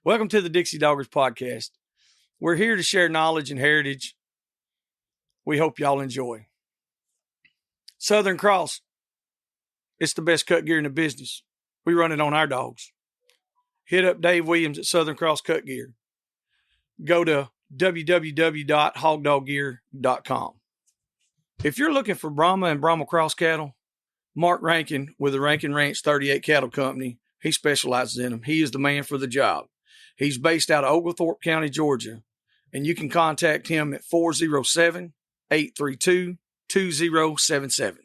Welcome to the Dixie Doggers podcast. We're here to share knowledge and heritage. We hope y'all enjoy. Southern Cross. It's the best cut gear in the business. We run it on our dogs. Hit up Dave Williams at Southern Cross Cut Gear. Go to www.hogdoggear.com. If you're looking for Brahma and Brahma Cross cattle, Marc Rankin with the Rankin Ranch 38 Cattle Company, he specializes in them. He is the man for the job. He's based out of Oglethorpe County, Georgia, and you can contact him at 407-832-2077.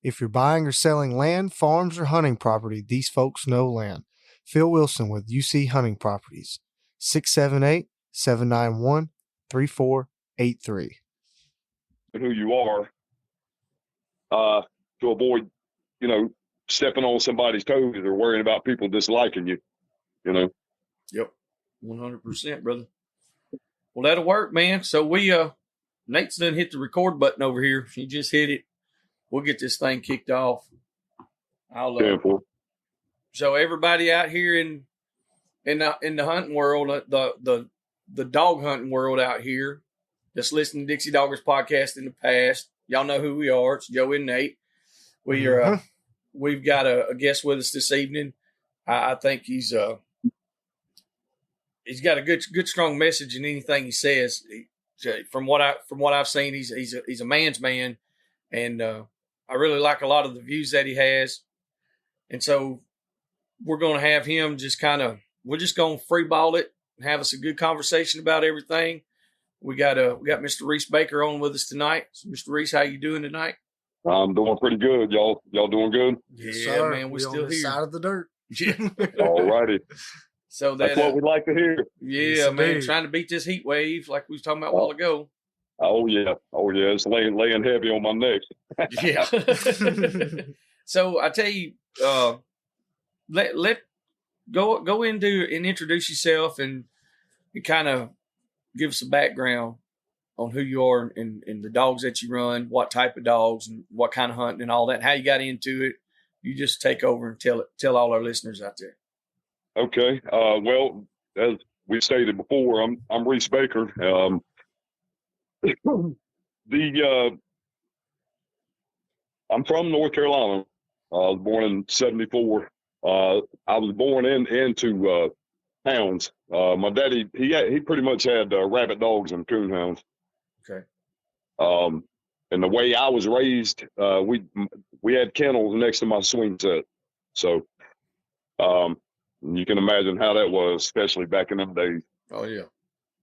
If you're buying or selling land, farms, or hunting property, these folks know land. Phil Wilson with UC Hunting Properties, 678-791-3483. Who you are, to avoid, stepping on somebody's toes or worrying about people disliking you. Yep, 100%, brother. Well, that'll work, man. So Nate's done hit the record button over here. He just hit it. We'll get this thing kicked off. So everybody out here in the hunting world, the dog hunting world out here, that's listening to Dixie Doggers podcast in the past, y'all know who we are. It's Joe and Nate. We've got a guest with us this evening. I think he's got a good strong message in anything he says. From what I've seen, he's a man's man, and I really like a lot of the views that he has. And so we're going to have him we're just going to free ball it and have us a good conversation about everything. We got Mr. Reece Baker on with us tonight. So Mr. Reece, how you doing tonight? I'm doing pretty good. Y'all doing good? Yeah, man, we're still on this here. Side of the dirt. Yeah. All righty. So that's what we'd like to hear. Yeah, yes, man, indeed. Trying to beat this heat wave like we was talking about a while ago. Oh yeah. It's laying heavy on my neck. Yeah. So I tell you, let go into and introduce yourself and kind of give us a background on who you are and the dogs that you run, what type of dogs and what kind of hunting and all that, and how you got into it. You just take over and tell all our listeners out there. Okay. Well, as we stated before, I'm Reece Baker. I'm from North Carolina. I was born in '74. I was born into hounds. My daddy, he pretty much had rabbit dogs and coon hounds. Okay. And the way I was raised, we had kennels next to my swing set. So, you can imagine how that was, especially back in them days. Oh yeah.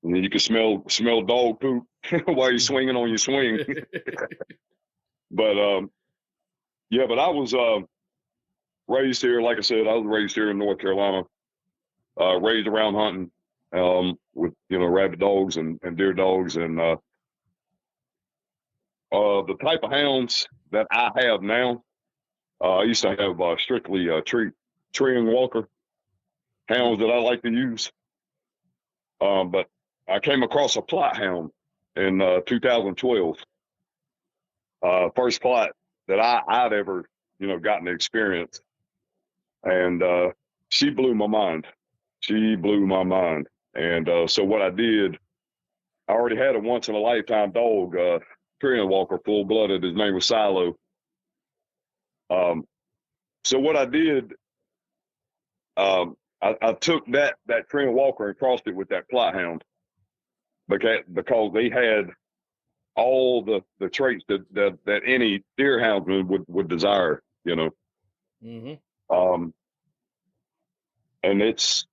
And you could smell dog poop while you're swinging on your swing. But but I was raised here. Like I said, I was raised here in North Carolina. Raised around hunting with rabbit dogs and deer dogs, and the type of hounds that I have now. I used to have strictly tree and walker hounds that I like to use. But I came across a plot hound in 2012. First plot that I'd ever, gotten to experience. And she blew my mind. And so what I did, I already had a once in a lifetime dog, tree and walker, full blooded. His name was Silo. So what I did, I took that tree and walker and crossed it with that plot hound because they had all the traits that any deer houndsman would desire, Mm-hmm. And it's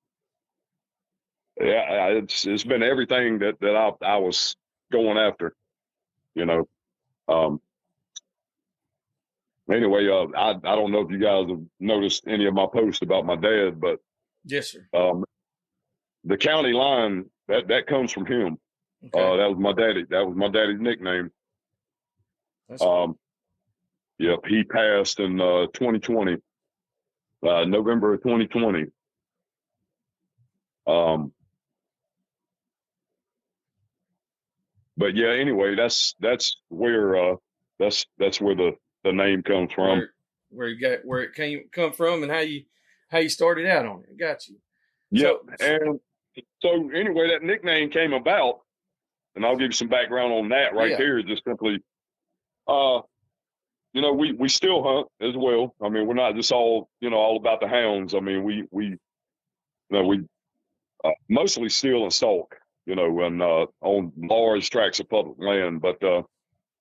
been everything that I was going after, Anyway, I don't know if you guys have noticed any of my posts about my dad, but Yes, sir. The county line that comes from him. Okay. That was my daddy. That was my daddy's nickname. That's cool. Yep, he passed in 2020, November of 2020. But yeah, anyway, that's where the name comes from. Where it come from and how you started out on it. Got you. Yep. And so anyway, that nickname came about, and I'll give you some background on that right there. Just simply, you know, we still hunt as well. I mean, we're not just all, you know, all about the hounds. I mean, we mostly steal and stalk, you know, and on large tracts of public land. But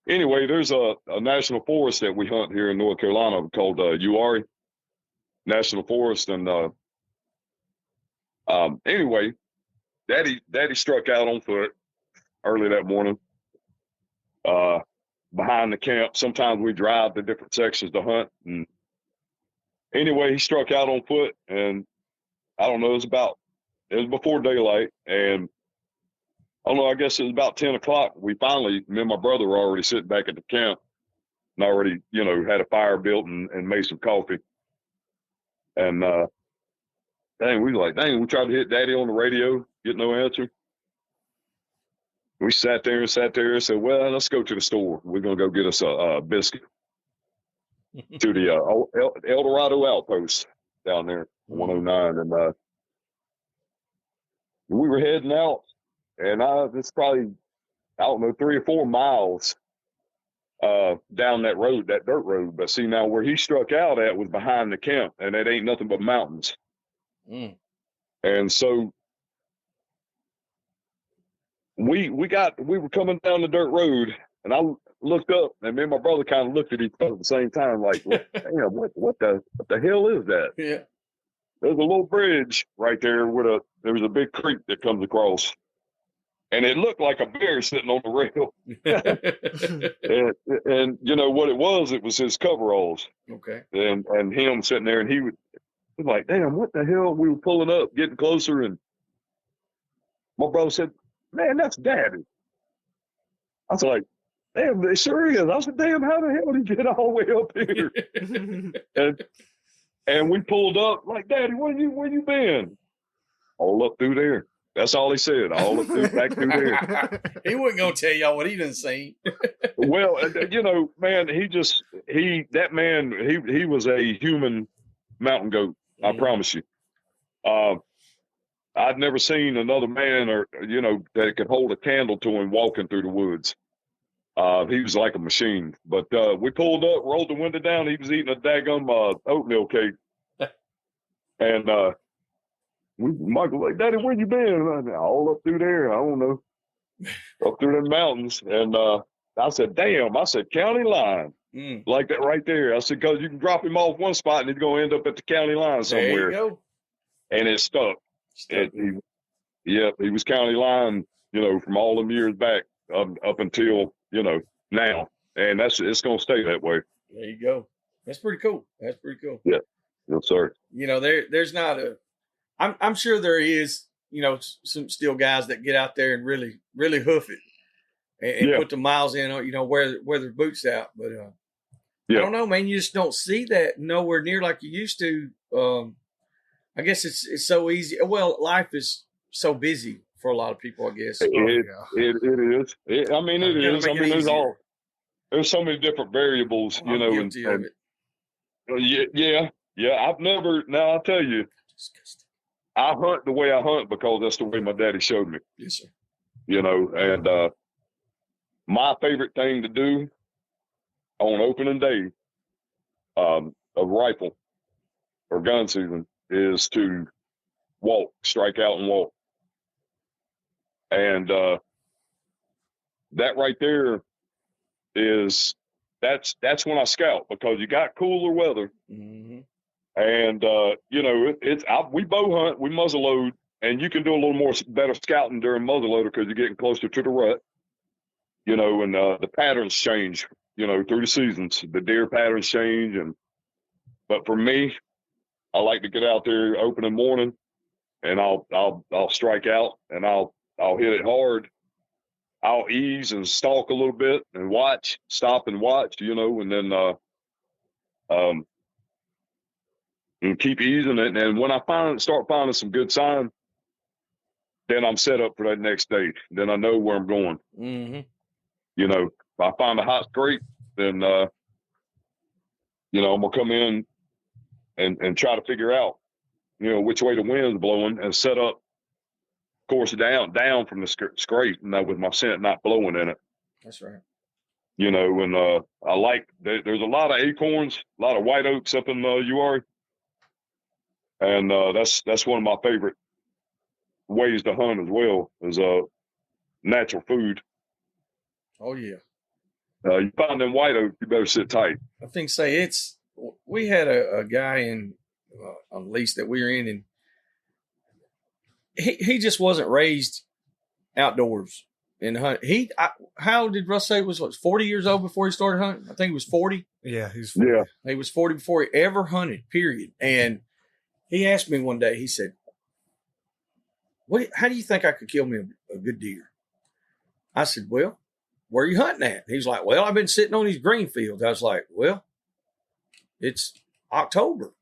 anyway, there's a national forest that we hunt here in North Carolina called Uari National Forest, and anyway, Daddy struck out on foot early that morning. Behind the camp, sometimes we drive to different sections to hunt. And anyway, he struck out on foot, and I don't know, it was before daylight, and I don't know, I guess it was about 10 o'clock. We finally, me and my brother were already sitting back at the camp and already, you know, had a fire built and made some coffee. And we tried to hit Daddy on the radio, get no answer. We sat there and said, well, let's go to the store. We're going to go get us a biscuit to the El Dorado outpost down there, 109. And we were heading out, and it's probably, I don't know, 3 or 4 miles down that road, that dirt road. But see, now where he struck out at was behind the camp, and it ain't nothing but mountains. And so we were coming down the dirt road, and I looked up, and me and my brother kind of looked at each other at the same time, like, damn, what the hell is that? Yeah. There's a little bridge right there there was a big creek that comes across, and it looked like a bear sitting on the rail. and you know what it was his coveralls. Okay. And him sitting there, and he was like, damn, what the hell? We were pulling up, getting closer, and my brother said, man, that's Daddy. I was like, damn, it sure is. I said, damn, how the hell did he get all the way up here? and we pulled up, like, Daddy, where you been? All up through there. That's all he said. All up back through there. He wasn't gonna tell y'all what he done seen. Well, you know, man, he was a human mountain goat. I promise you. I'd never seen another man, or you know, that could hold a candle to him walking through the woods. He was like a machine. But we pulled up, rolled the window down. He was eating a daggum oatmeal cake, and Michael like, Daddy, where you been? All up through there. I don't know, up through the mountains. And I said, damn. I said, county line, like that right there. I said, because you can drop him off one spot and he's going to end up at the county line somewhere. There you go. And it stuck. He was county line, you know, from all them years back up until, you know, now. And it's going to stay that way. There you go. That's pretty cool. Yeah. Yes, sir. You know, there's not I'm sure there is, you know, some still guys that get out there and really, really hoof it and put the miles in, you know, wear their boots out. But I don't know, man. You just don't see that nowhere near like you used to. I guess it's so easy. Well, life is so busy for a lot of people, I guess. It is. It is. I mean, there's so many different variables, you know. And I've never. Now I'll tell you, I hunt the way I hunt because that's the way my daddy showed me. Yes, sir. You know, and my favorite thing to do on opening day of rifle or gun season is to strike out and walk. And that right there that's when I scout, because you got cooler weather. Mm-hmm. And you know, we bow hunt, we muzzle load, and you can do a little better scouting during muzzle loader because you're getting closer to the rut. You know, and the patterns change, you know, through the seasons. The deer patterns change, but for me, I like to get out there opening morning, and I'll strike out, and I'll hit it hard. I'll ease and stalk a little bit and stop and watch, you know, and then and keep easing it. And when I start finding some good sign, then I'm set up for that next day. Then I know where I'm going. Mm-hmm. You know, if I find a hot streak, then you know, I'm gonna come in and try to figure out, which way the wind's blowing, and set up, of course, down from the scrape, with my scent not blowing in it. That's right. And I like there's a lot of acorns, a lot of white oaks up in UR, and that's one of my favorite ways to hunt as well, is natural food. Oh yeah. You find them white oaks, you better sit tight. I think we had a guy in on lease that we were in, and he just wasn't raised outdoors and hunt. How did Russ say was 40 years old before he started hunting? I think he was 40. Yeah, he's 40. Yeah. He was 40 before he ever hunted, period. And he asked me one day, he said, how do you think I could kill me a good deer? I said, well, where are you hunting at? He was like, well, I've been sitting on these green fields. I was like, well, it's October.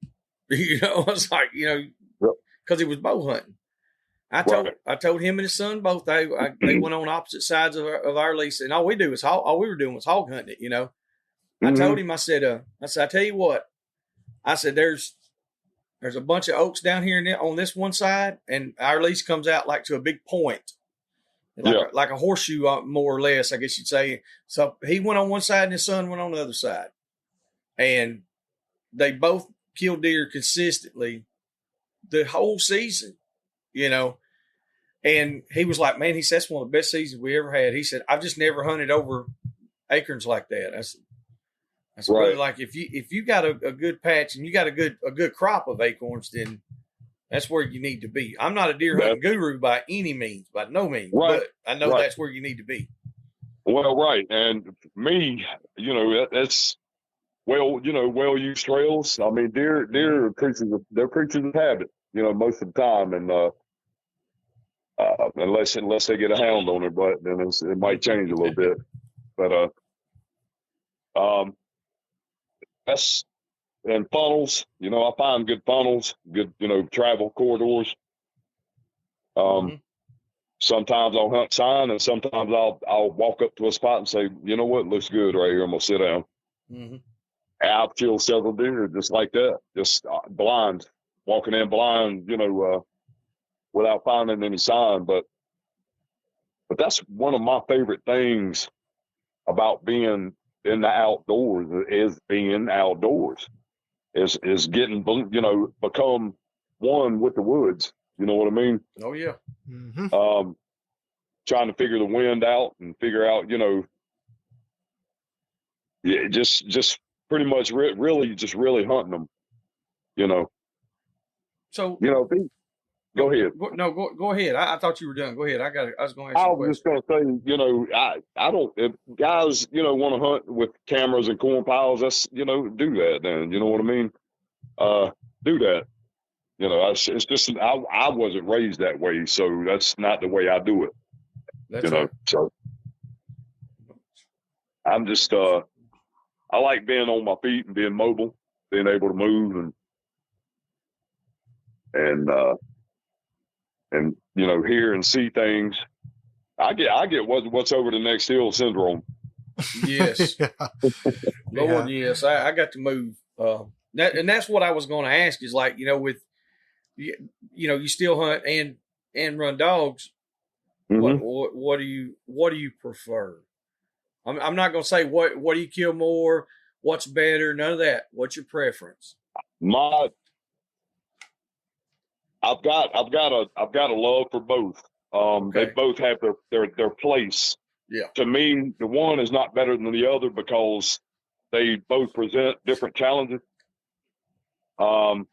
I was like, because he was bow hunting. I told him and his son both. They went on opposite sides of our lease, and all we were doing was hog hunting it. I told him, I said, I tell you what, I said, there's a bunch of oaks down here on this one side, and our lease comes out like to a big point, like a horseshoe, more or less, I guess you'd say. So he went on one side, and his son went on the other side, and they both killed deer consistently the whole season. And he was like, man, he said, that's one of the best seasons we ever had. He said, I've just never hunted over acorns like that. I said, right. Really, like if you got a good patch and you got a good crop of acorns, then that's where you need to be. I'm not a deer hunting guru by any means, by no means, right. But I know that's where you need to be. Well, right. And me, that's well-used trails. I mean, deer are creatures of habit, most of the time. And, unless they get a hound on their butt, then it might change a little bit. But that's and funnels. I find good funnels, good travel corridors. Sometimes I'll hunt sign, and sometimes I'll walk up to a spot and say, you know what, looks good right here. I'm gonna sit down. I've killed several deer just like that, just blind, walking in blind, without finding any sign. But that's one of my favorite things about being in the outdoors, is being outdoors, is getting, become one with the woods. You know what I mean? Oh yeah. Trying to figure the wind out and figure out, just pretty much really hunting them, So, go ahead. Go ahead. I thought you were done. Go ahead. I was going to ask you a question. I was just going to say, I don't, if guys, want to hunt with cameras and corn piles, that's, do that then, you know what I mean? Do that. It's just, I wasn't raised that way, so that's not the way I do it. That's right. So I'm just, I like being on my feet and being mobile, being able to move and hear and see things. I get what's over the next hill syndrome. Yes. Lord, yes. I got to move. And that's what I was going to ask is, like, with, you still hunt and run dogs. What do you prefer? I'm not going to say what do you kill more, what's better, none of that. What's your preference? I've got a love for both. Okay. They both have their place. Yeah. To me, the one is not better than the other because they both present different challenges. I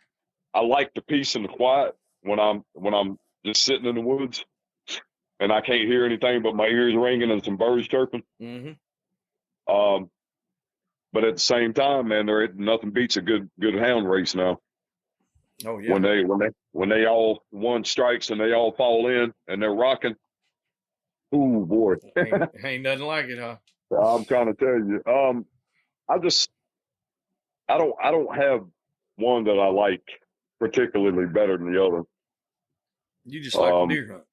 like the peace and the quiet when I'm just sitting in the woods and I can't hear anything but my ears ringing and some birds chirping. But at the same time, man, nothing beats a good hound race now. Oh yeah. When they all one strikes and they all fall in and they're rocking. Ooh boy. ain't nothing like it, huh? I'm trying to tell you. I don't have one that I like particularly better than the other. You just like the deer hunt.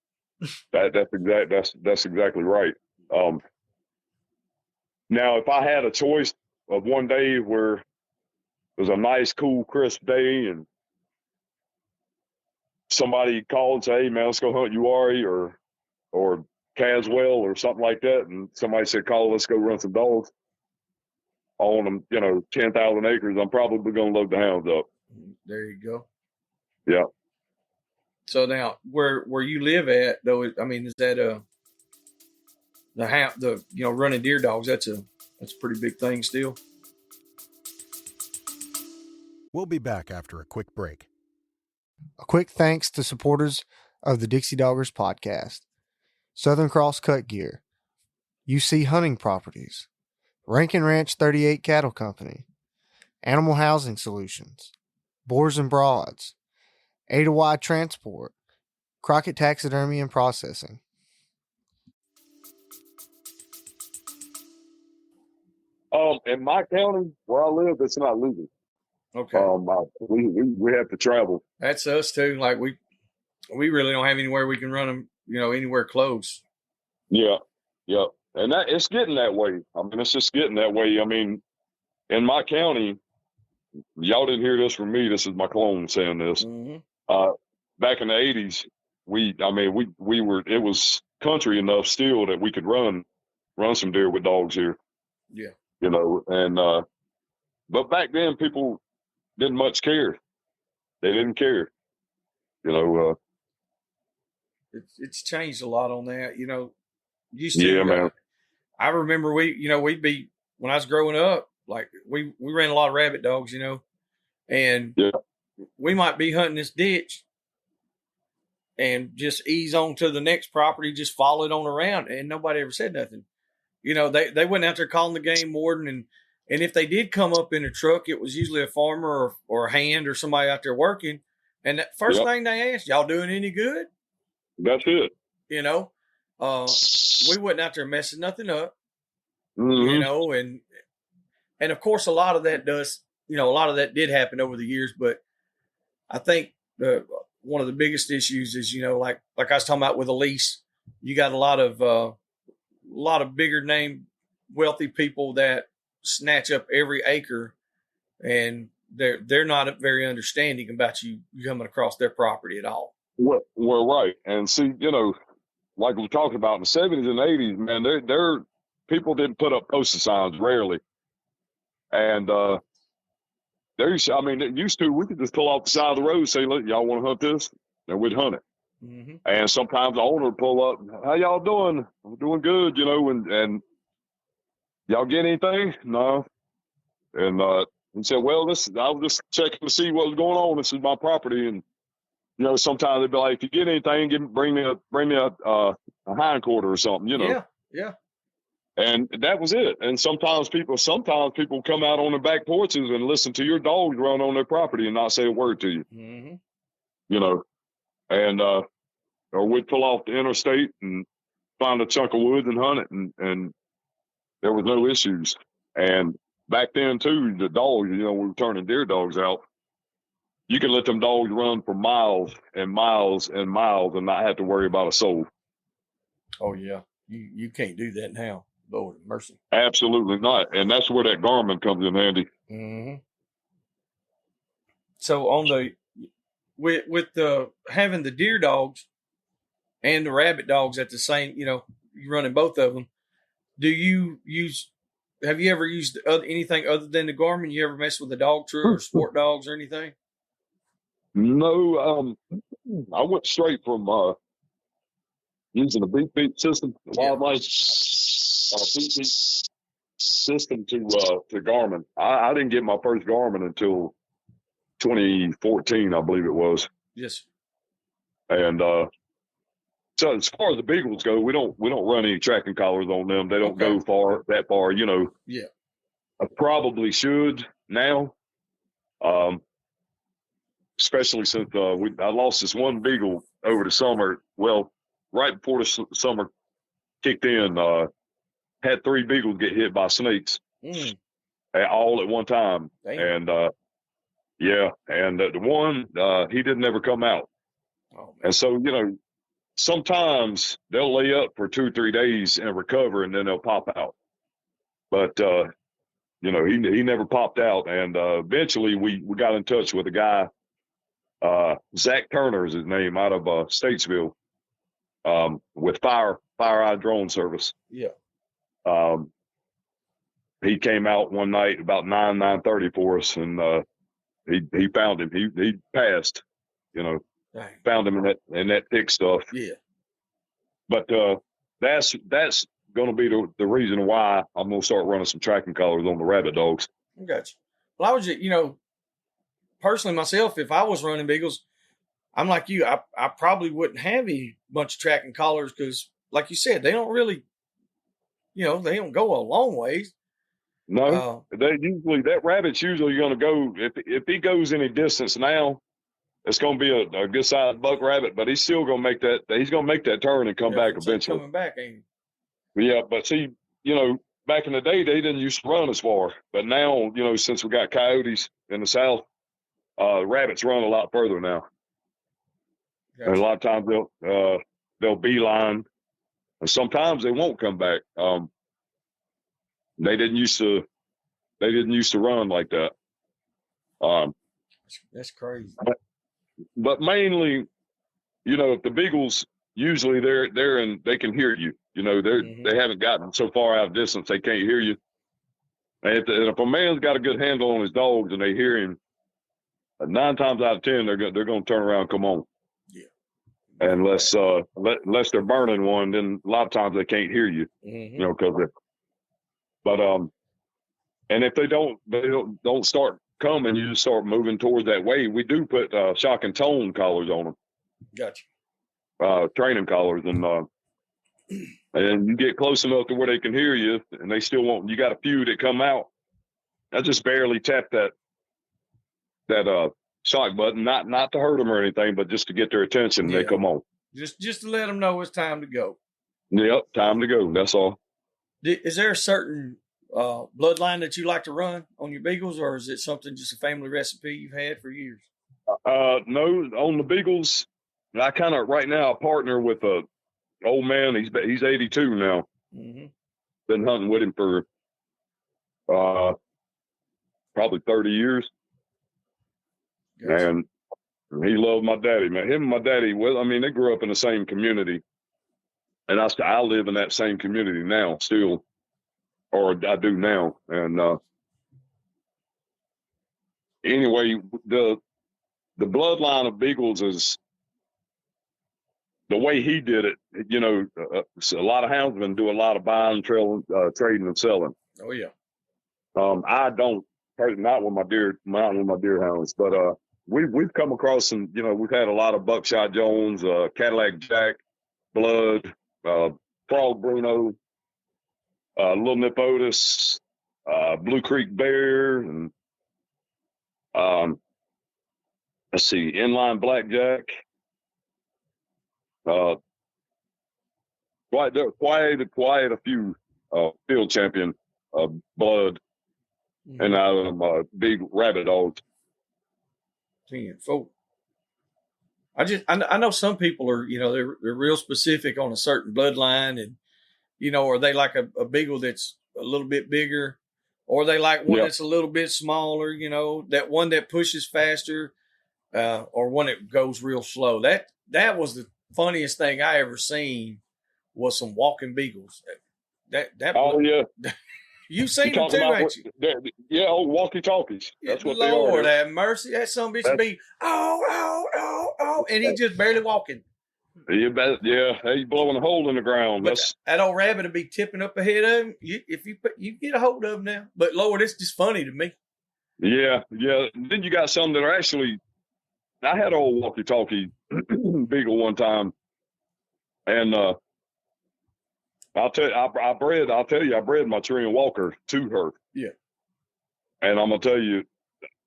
That's exactly right. Now if I had a choice of one day where it was a nice, cool, crisp day and somebody called and say, "Hey man, let's go hunt Uari or Caswell or something like that," and somebody said, "Call, let's go run some dogs on them." 10,000 acres. I'm probably going to load the hounds up. There you go. Yeah. So now, where you live at though, I mean, is that running deer dogs? That's a pretty big thing still. We'll be back after a quick break. A quick thanks to supporters of the Dixie Doggers podcast: Southern Cross Cut Gear, UC Hunting Properties, Rankin Ranch 38 Cattle Company, Animal Housing Solutions, Boars N Broads, Ada Y Transport, Crockett Taxidermy and Processing. In my county where I live, it's not legal. Okay. We have to travel. That's us too. Like we really don't have anywhere we can run them, anywhere close. Yeah. And that it's getting that way. I mean, it's just getting that way. I mean, in my county, y'all didn't hear this from me. This is my clone saying this. Mm-hmm. Back in the 80s, we were, it was country enough still that we could run some deer with dogs here. Yeah. And but back then people didn't much care. They didn't care. It's changed a lot on that. Used Yeah, to. man. I remember we'd be, when I was growing up, like we ran a lot of rabbit dogs, and yeah. We might be hunting this ditch and just ease on to the next property, just follow it on around, and nobody ever said nothing. They went out there calling the game warden, and if they did come up in a truck, it was usually a farmer or a hand or somebody out there working. And that first thing they asked, "Y'all doing any good?" That's it. We wasn't out there messing nothing up. Mm-hmm. And of course a lot of that did happen over the years, but I think one of the biggest issues is, like I was talking about with a lease, you got a lot of bigger name wealthy people that snatch up every acre, and they're not very understanding about you coming across their property at all. Well, right. And see, like we talked about in the 70s and 80s, man, they're people didn't put up posted signs, rarely. And it used to, we could just pull off the side of the road and say, "Look, y'all want to hunt this?" And we'd hunt it. Mm-hmm. And sometimes the owner would pull up, "How y'all doing?" "I'm doing good," and "Y'all get anything?" "No." And he said, "Well, I was just checking to see what was going on. This is my property." And sometimes they'd be like, "If you get anything, bring me a hind quarter or something." Yeah. And that was it. And sometimes people come out on their back porches and listen to your dogs run on their property and not say a word to you. Mm-hmm. And or we'd pull off the interstate and find a chunk of woods and hunt it, and there was no issues. And back then too, the dogs, we were turning deer dogs out. You can let them dogs run for miles and miles and miles and not have to worry about a soul. Oh yeah, you can't do that now. Lord have mercy. Absolutely not. And that's where that Garmin comes in handy. Mm-hmm. So on with the having the deer dogs and the rabbit dogs at the same, you're running both of them. Have you ever used anything other than the Garmin? You ever mess with the dog tree or sport dogs or anything? No, I went straight from using the beat system, the wildlife beat system to Garmin. I didn't get my first Garmin until 2014, I believe it was. Yes. And so as far as the Beagles go, we don't run any tracking collars on them. They don't go that far. Yeah. I probably should now, especially since I lost this one Beagle over the summer. Well, right before the summer kicked in, had 3 Beagles get hit by snakes all at one time. Damn. And the one he didn't ever come out. Oh, and so sometimes they'll lay up for 2-3 days and recover, and then they'll pop out. But he never popped out, and eventually we got in touch with a guy Zach Turner is his name, out of Statesville, with Fire Eye Drone Service. Yeah. He came out one night about 9:30 for us, and he found him. He passed, Dang. found him in that thick stuff. Yeah. But that's going to be the reason why I'm going to start running some tracking collars on the rabbit dogs. I got you. Well, I was just, personally myself, if I was running Beagles, I'm like you. I probably wouldn't have a bunch of tracking collars because, like you said, they don't really, they don't go a long ways. No, that rabbit's usually going to go, if he goes any distance now, it's going to be a good sized buck rabbit, but he's still going to make that. He's going to make that turn and come back eventually. Coming back, ain't Yeah, but see, back in the day, they didn't used to run as far, but now, since we got coyotes in the south, rabbits run a lot further now. Gotcha. And a lot of times they'll beeline, and sometimes they won't come back. They didn't used to run like that. That's crazy. But mainly, if the Beagles, usually they can hear you. They haven't gotten so far out of distance they can't hear you. And if a man's got a good handle on his dogs and they hear him, 9 times out of 10 they're going to turn around and come on. Yeah. Unless they're burning one, then a lot of times they can't hear you. Mm-hmm. But and if they don't start coming, you just start moving towards that way. We do put shock and tone collars on them. Gotcha. Training collars, and you get close enough to where they can hear you, and they still won't. You got a few that come out. I just barely tap that shock button, not to hurt them or anything, but just to get their attention. Yeah. They come on. Just to let them know it's time to go. Yep, time to go. That's all. Is there a certain bloodline that you like to run on your Beagles, or is it something just a family recipe you've had for years? No, on the Beagles, I kind of right now I partner with a old man. He's 82 now. Mm-hmm. Been hunting with him for probably 30 years. Gotcha. And he loved my daddy, man. Him and my daddy, they grew up in the same community. And I live in that same community now still, or I do now. And anyway, the bloodline of Beagles is the way he did it. A lot of houndsmen do a lot of buying, trading, and selling. Oh yeah. I don't, not with my deer hounds, but we've come across some. We've had a lot of Buckshot Jones, Cadillac Jack, Blood, Frog Bruno, Little Nip Otis, Blue Creek Bear, and let's see, Inline Blackjack. Quite a few field champion Blood, mm-hmm. and out of them big rabbit dogs. 10-4. I know some people are, they're real specific on a certain bloodline, and or they like a Beagle that's a little bit bigger, or they like one that's a little bit smaller, that one that pushes faster, or one that goes real slow. That was the funniest thing I ever seen, was some walking Beagles. Yeah. You've seen them too, ain't you? Yeah, old walkie-talkies. That's what they are. Lord have mercy. That son of a bitch be, oh, and he just barely walking. Yeah, he's blowing a hole in the ground. But that old rabbit would be tipping up ahead of him. If you get a hold of him now. But Lord, it's just funny to me. Yeah. Then you got some that are actually, I had an old walkie-talkie Beagle one time, and I bred my Tyrian Walker to her. Yeah. And I'm gonna tell you,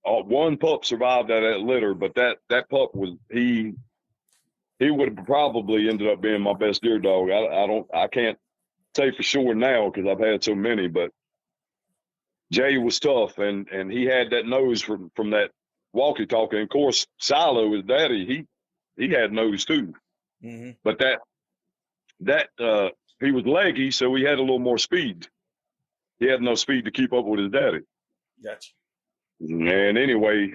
one pup survived that litter, but that pup he would have probably ended up being my best deer dog. I can't say for sure now because I've had so many, but Jay was tough, and he had that nose from that walkie-talkie. And of course, Silo, his daddy, he had nose too. Mm-hmm. But that he was leggy, so he had a little more speed. He had no speed to keep up with his daddy. Gotcha. And anyway,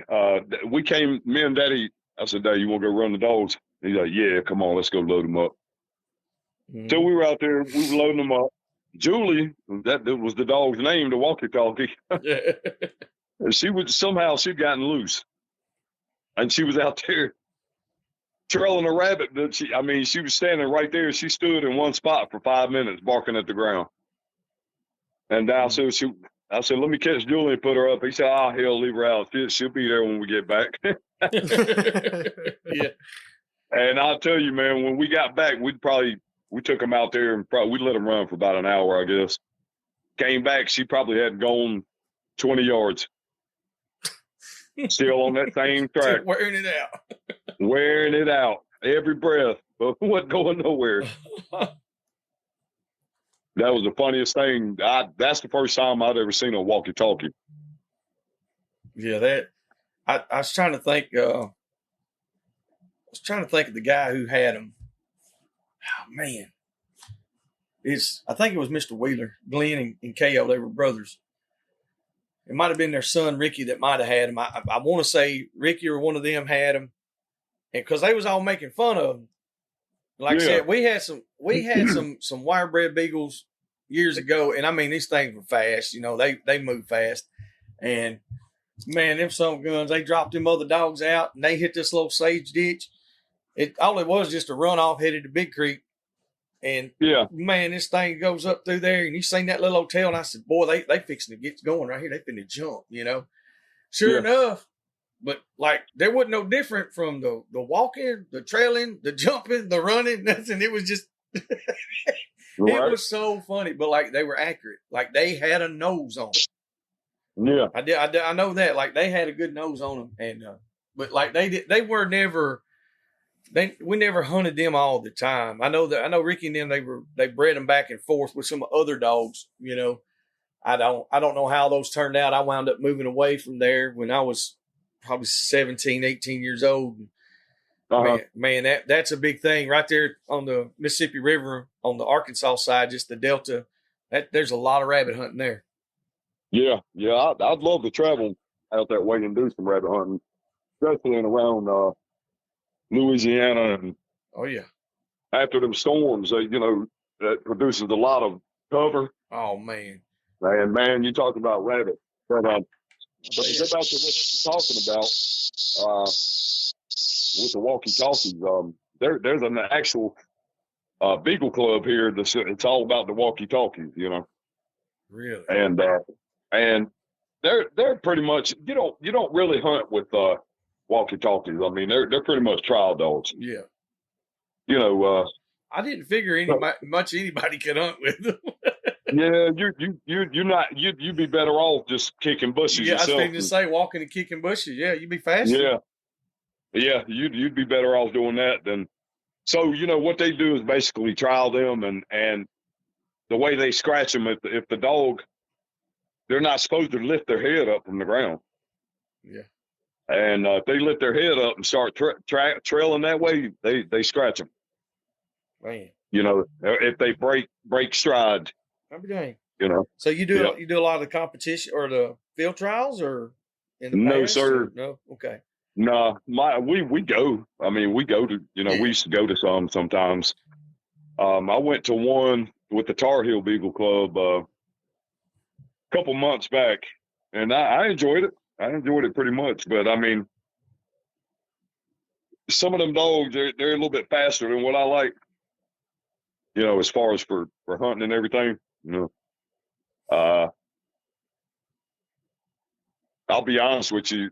me and Daddy I said, Dad, you want to go run the dogs? He's like, yeah, come on, let's go load them up. Mm-hmm. So we were out there, we were loading them up. Julie, that was the dog's name, the walkie-talkie. She'd gotten loose. And she was out there trailing a rabbit. She was standing right there. She stood in one spot for 5 minutes barking at the ground. And I said, let me catch Julie and put her up. He said, oh, hell, leave her out. She'll be there when we get back. Yeah. And I'll tell you, man, when we got back, we took them out there and we let them run for about an hour, I guess. Came back, she probably had gone 20 yards. Still on that same track. Still wearing it out. Wearing it out. Every breath, but wasn't going nowhere. That was the funniest thing. That's the first time I'd ever seen a walkie-talkie. Yeah, I was trying to think. I was trying to think of the guy who had him. Oh man, I think it was Mr. Wheeler, Glenn and KO. They were brothers. It might have been their son Ricky that might have had him. I want to say Ricky or one of them had him, and because they was all making fun of him. Like I said, we had some wire bred beagles years ago, and I mean these things were fast. You know, they move fast, and man, them some guns, they dropped them other dogs out, and they hit this little sage ditch. All it was just a runoff headed to Big Creek, and man, this thing goes up through there, and you seen that little hotel, and I said, boy, they fixing to get going right here. They finna jump, you know. Sure enough. But, like, there wasn't no different from the walking, the trailing, the jumping, the running, nothing. It was just, it was so funny. But, like, they were accurate. Like, they had a nose on them. Yeah. I know that. Like, they had a good nose on them. And, but, like, they were never, we never hunted them all the time. I know Ricky and them, they bred them back and forth with some other dogs, you know. I don't know how those turned out. I wound up moving away from there when I was probably 17, 18 years old. Man, that's a big thing right there on the Mississippi River on the Arkansas side, just the Delta. There's a lot of rabbit hunting there. Yeah. I'd love to travel out that way and do some rabbit hunting, especially in around Louisiana. And after them storms, that produces a lot of cover. Oh man. And man, you talk about rabbit. But to get back to what you're talking about with the walkie-talkies, there's an actual Beagle club here. It's all about the walkie-talkies, you know. Really? And they're pretty much you don't really hunt with walkie-talkies. I mean, they're pretty much trial dogs. Yeah. You know. I didn't figure anybody could hunt with them. Yeah, you'd be better off just kicking bushes yourself. I was thinking to say walking and kicking bushes. Yeah, you'd be faster. Yeah, you'd be better off doing that than. So what they do is basically trial them, and the way they scratch them, if the dog, they're not supposed to lift their head up from the ground. Yeah. And if they lift their head up and start trailing that way, they scratch them. Man. If they break stride. Dang. So you do a lot of the competition or the field trials or in the No, past, sir. No, okay. No, we go. I mean, we go to we used to go to some sometimes. I went to one with the Tar Heel Beagle Club a couple months back, and I enjoyed it. I enjoyed it pretty much, but I mean, some of them dogs they're a little bit faster than what I like. As far as for hunting and everything. I'll be honest with you.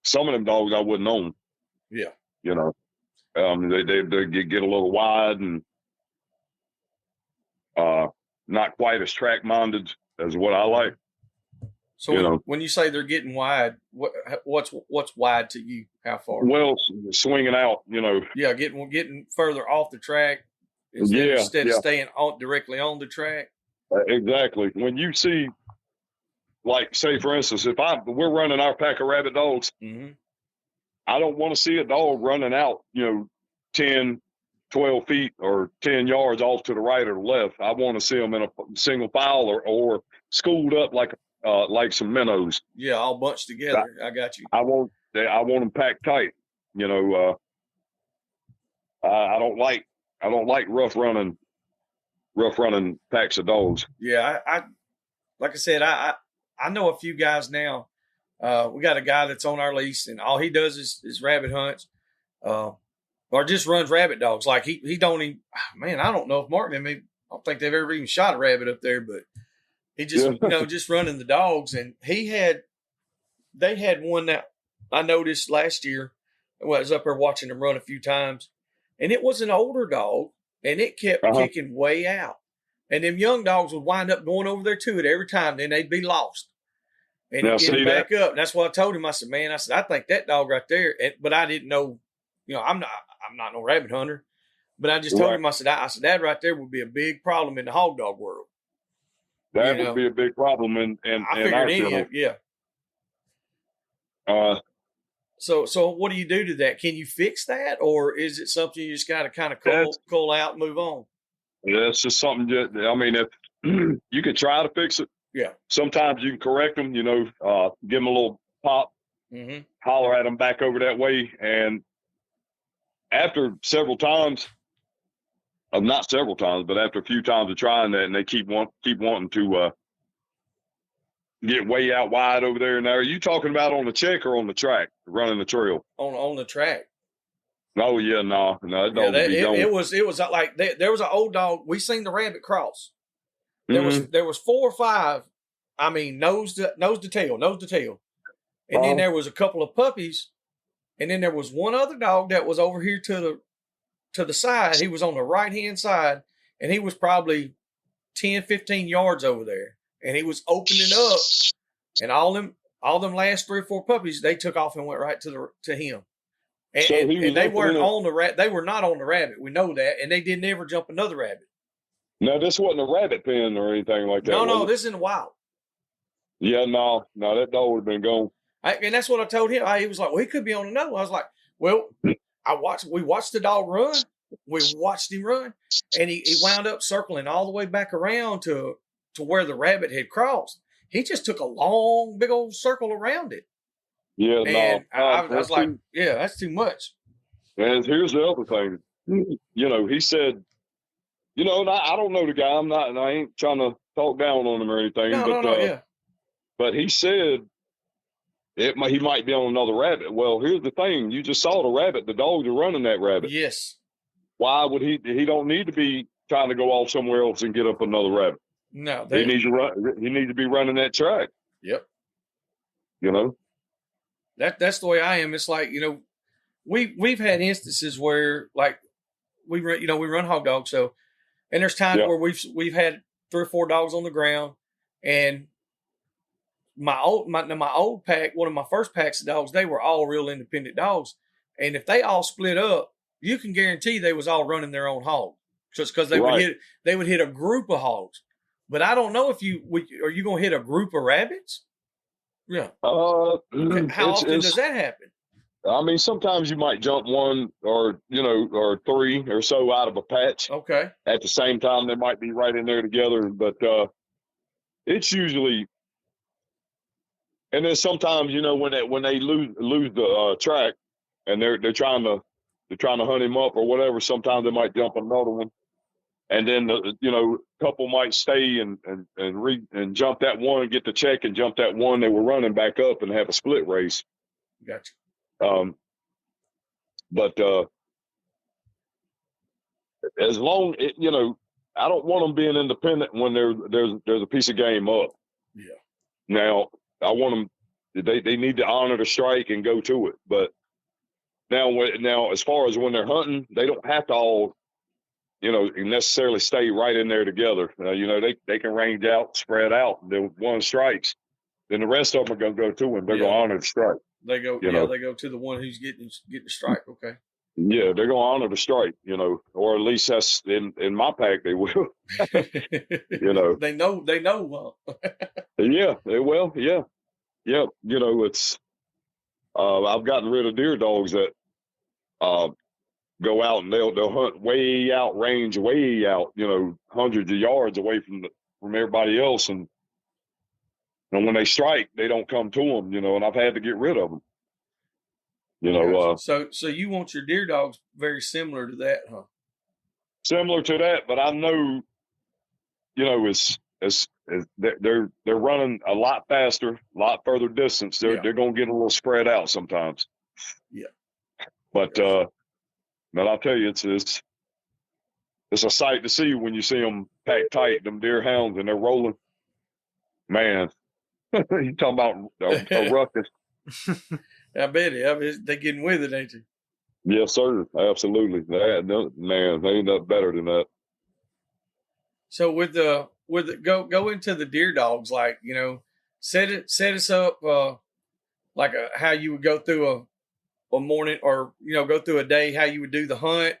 Some of them dogs I wouldn't own. Yeah. They get a little wide and not quite as track minded as what I like. So when you say they're getting wide, what's wide to you? How far? Well, swinging out. Yeah, getting further off the track. Instead of staying directly on the track. Exactly. When you see, like, say, for instance, if we're running our pack of rabbit dogs, I don't want to see a dog running out, 10, 12 feet or 10 yards off to the right or the left. I want to see them in a single file or schooled up like some minnows. Yeah, all bunched together. I got you. I want them packed tight, You know, I don't like rough running packs of dogs. Yeah, I like I said, I know a few guys now. We got a guy that's on our lease, and all he does is rabbit hunts, or just runs rabbit dogs. Like he don't even, man, I don't know if Mark and me, I don't think they've ever even shot a rabbit up there, but he just just running the dogs. And they had one that I noticed last year. I was up there watching them run a few times, and it was an older dog, and it kept kicking way out. And them young dogs would wind up going over there to it every time. Then they'd be lost. And he'd get back up. And that's what I told him. I said, man, I think that dog right there. But I didn't know, I'm not no rabbit hunter. But I just told him, I said, that right there would be a big problem in the hog dog world. That would be a big problem. And I figured yeah. So what do you do to that? Can you fix that? Or is it something you just got to kind of cull out and move on? That's just something I mean, if you could try to fix it. Yeah. Sometimes you can correct them, give them a little pop, holler at them back over that way. And after several times, not several times, but after a few times of trying that, and they keep wanting to get way out wide over there. Now, are you talking about on the check or on the track, running the trail? On the track. Oh yeah, no, that dog would be gone. It was like there was an old dog. We seen the rabbit cross. There was 4 or 5. I mean, nose to tail, and then there was a couple of puppies, and then there was one other dog that was over here to the side. He was on the right hand side, and he was probably 10, 15 yards over there, and he was opening up, and all them last 3 or 4 puppies, they took off and went right to him. And they weren't on the rabbit. They were not on the rabbit. We know that, and they didn't ever jump another rabbit. No, this wasn't a rabbit pen or anything like that. No, this is in the wild. Yeah, no, that dog would have been gone. And that's what I told him. He was like, "Well, he could be on another one." I was like, "Well, we watched the dog run. We watched him run, and he wound up circling all the way back around to where the rabbit had crossed. He just took a long, big old circle around it. Yeah, and I was like, yeah, that's too much. And here's the other thing. He said, and I don't know the guy. I ain't trying to talk down on him or anything. But he said he might be on another rabbit. Well, here's the thing. You just saw the rabbit. The dogs are running that rabbit. Yes. Why would he don't need to be trying to go off somewhere else and get up another rabbit. No. He needs to run. He needs to be running that track. Yep. That's the way I am. It's like, we've had instances where like we run hog dogs. So, and there's times where we've had 3 or 4 dogs on the ground, and my old pack, one of my first packs of dogs, they were all real independent dogs. And if they all split up, you can guarantee they was all running their own hog. Just because they would hit a group of hogs. But I don't know if are you going to hit a group of rabbits? Yeah. How often does that happen? I mean, sometimes you might jump 1 or 3 or so out of a patch. Okay. At the same time, they might be right in there together, but it's usually. And then sometimes, when they lose the track, and they're trying to hunt him up or whatever, sometimes they might jump another one, and then a couple might stay and jump that one and get the check and jump that one they were running back up and have a split race. Gotcha. But as long I don't want them being independent when there's a piece of game up. Yeah. Now I want them. They need to honor the strike and go to it. But now as far as when they're hunting, they don't have to all necessarily stay right in there together. They can range out, spread out. Then one strikes, then the rest of them are going to go to him. They're going to honor the strike. They go. They go to the one who's getting the strike. Okay. Yeah, they're going to honor the strike. Or at least that's in my pack. They will. They know. Yeah, they will. Yeah. It's. I've gotten rid of deer dogs that go out and they'll hunt way out range, way out, hundreds of yards away from everybody else, and when they strike, they don't come to them, and I've had to get rid of them. You know, Gotcha. So you want your deer dogs very similar to that, huh? similar to that, but I know, you know, as they're running a lot faster, a lot further distance. They're going to get a little spread out sometimes. Yeah. But Gotcha. but I'll tell you, it's a sight to see when you see them packed tight, them deer hounds, and they're rolling. Man, you talking about a ruckus? I bet they're getting with it, ain't you? Yes, sir. Absolutely. Man, they ain't nothing better than that. So with the go into the deer dogs, like, you know, set us up like how you would go through a morning, or, you know, go through a day, how you would do the hunt,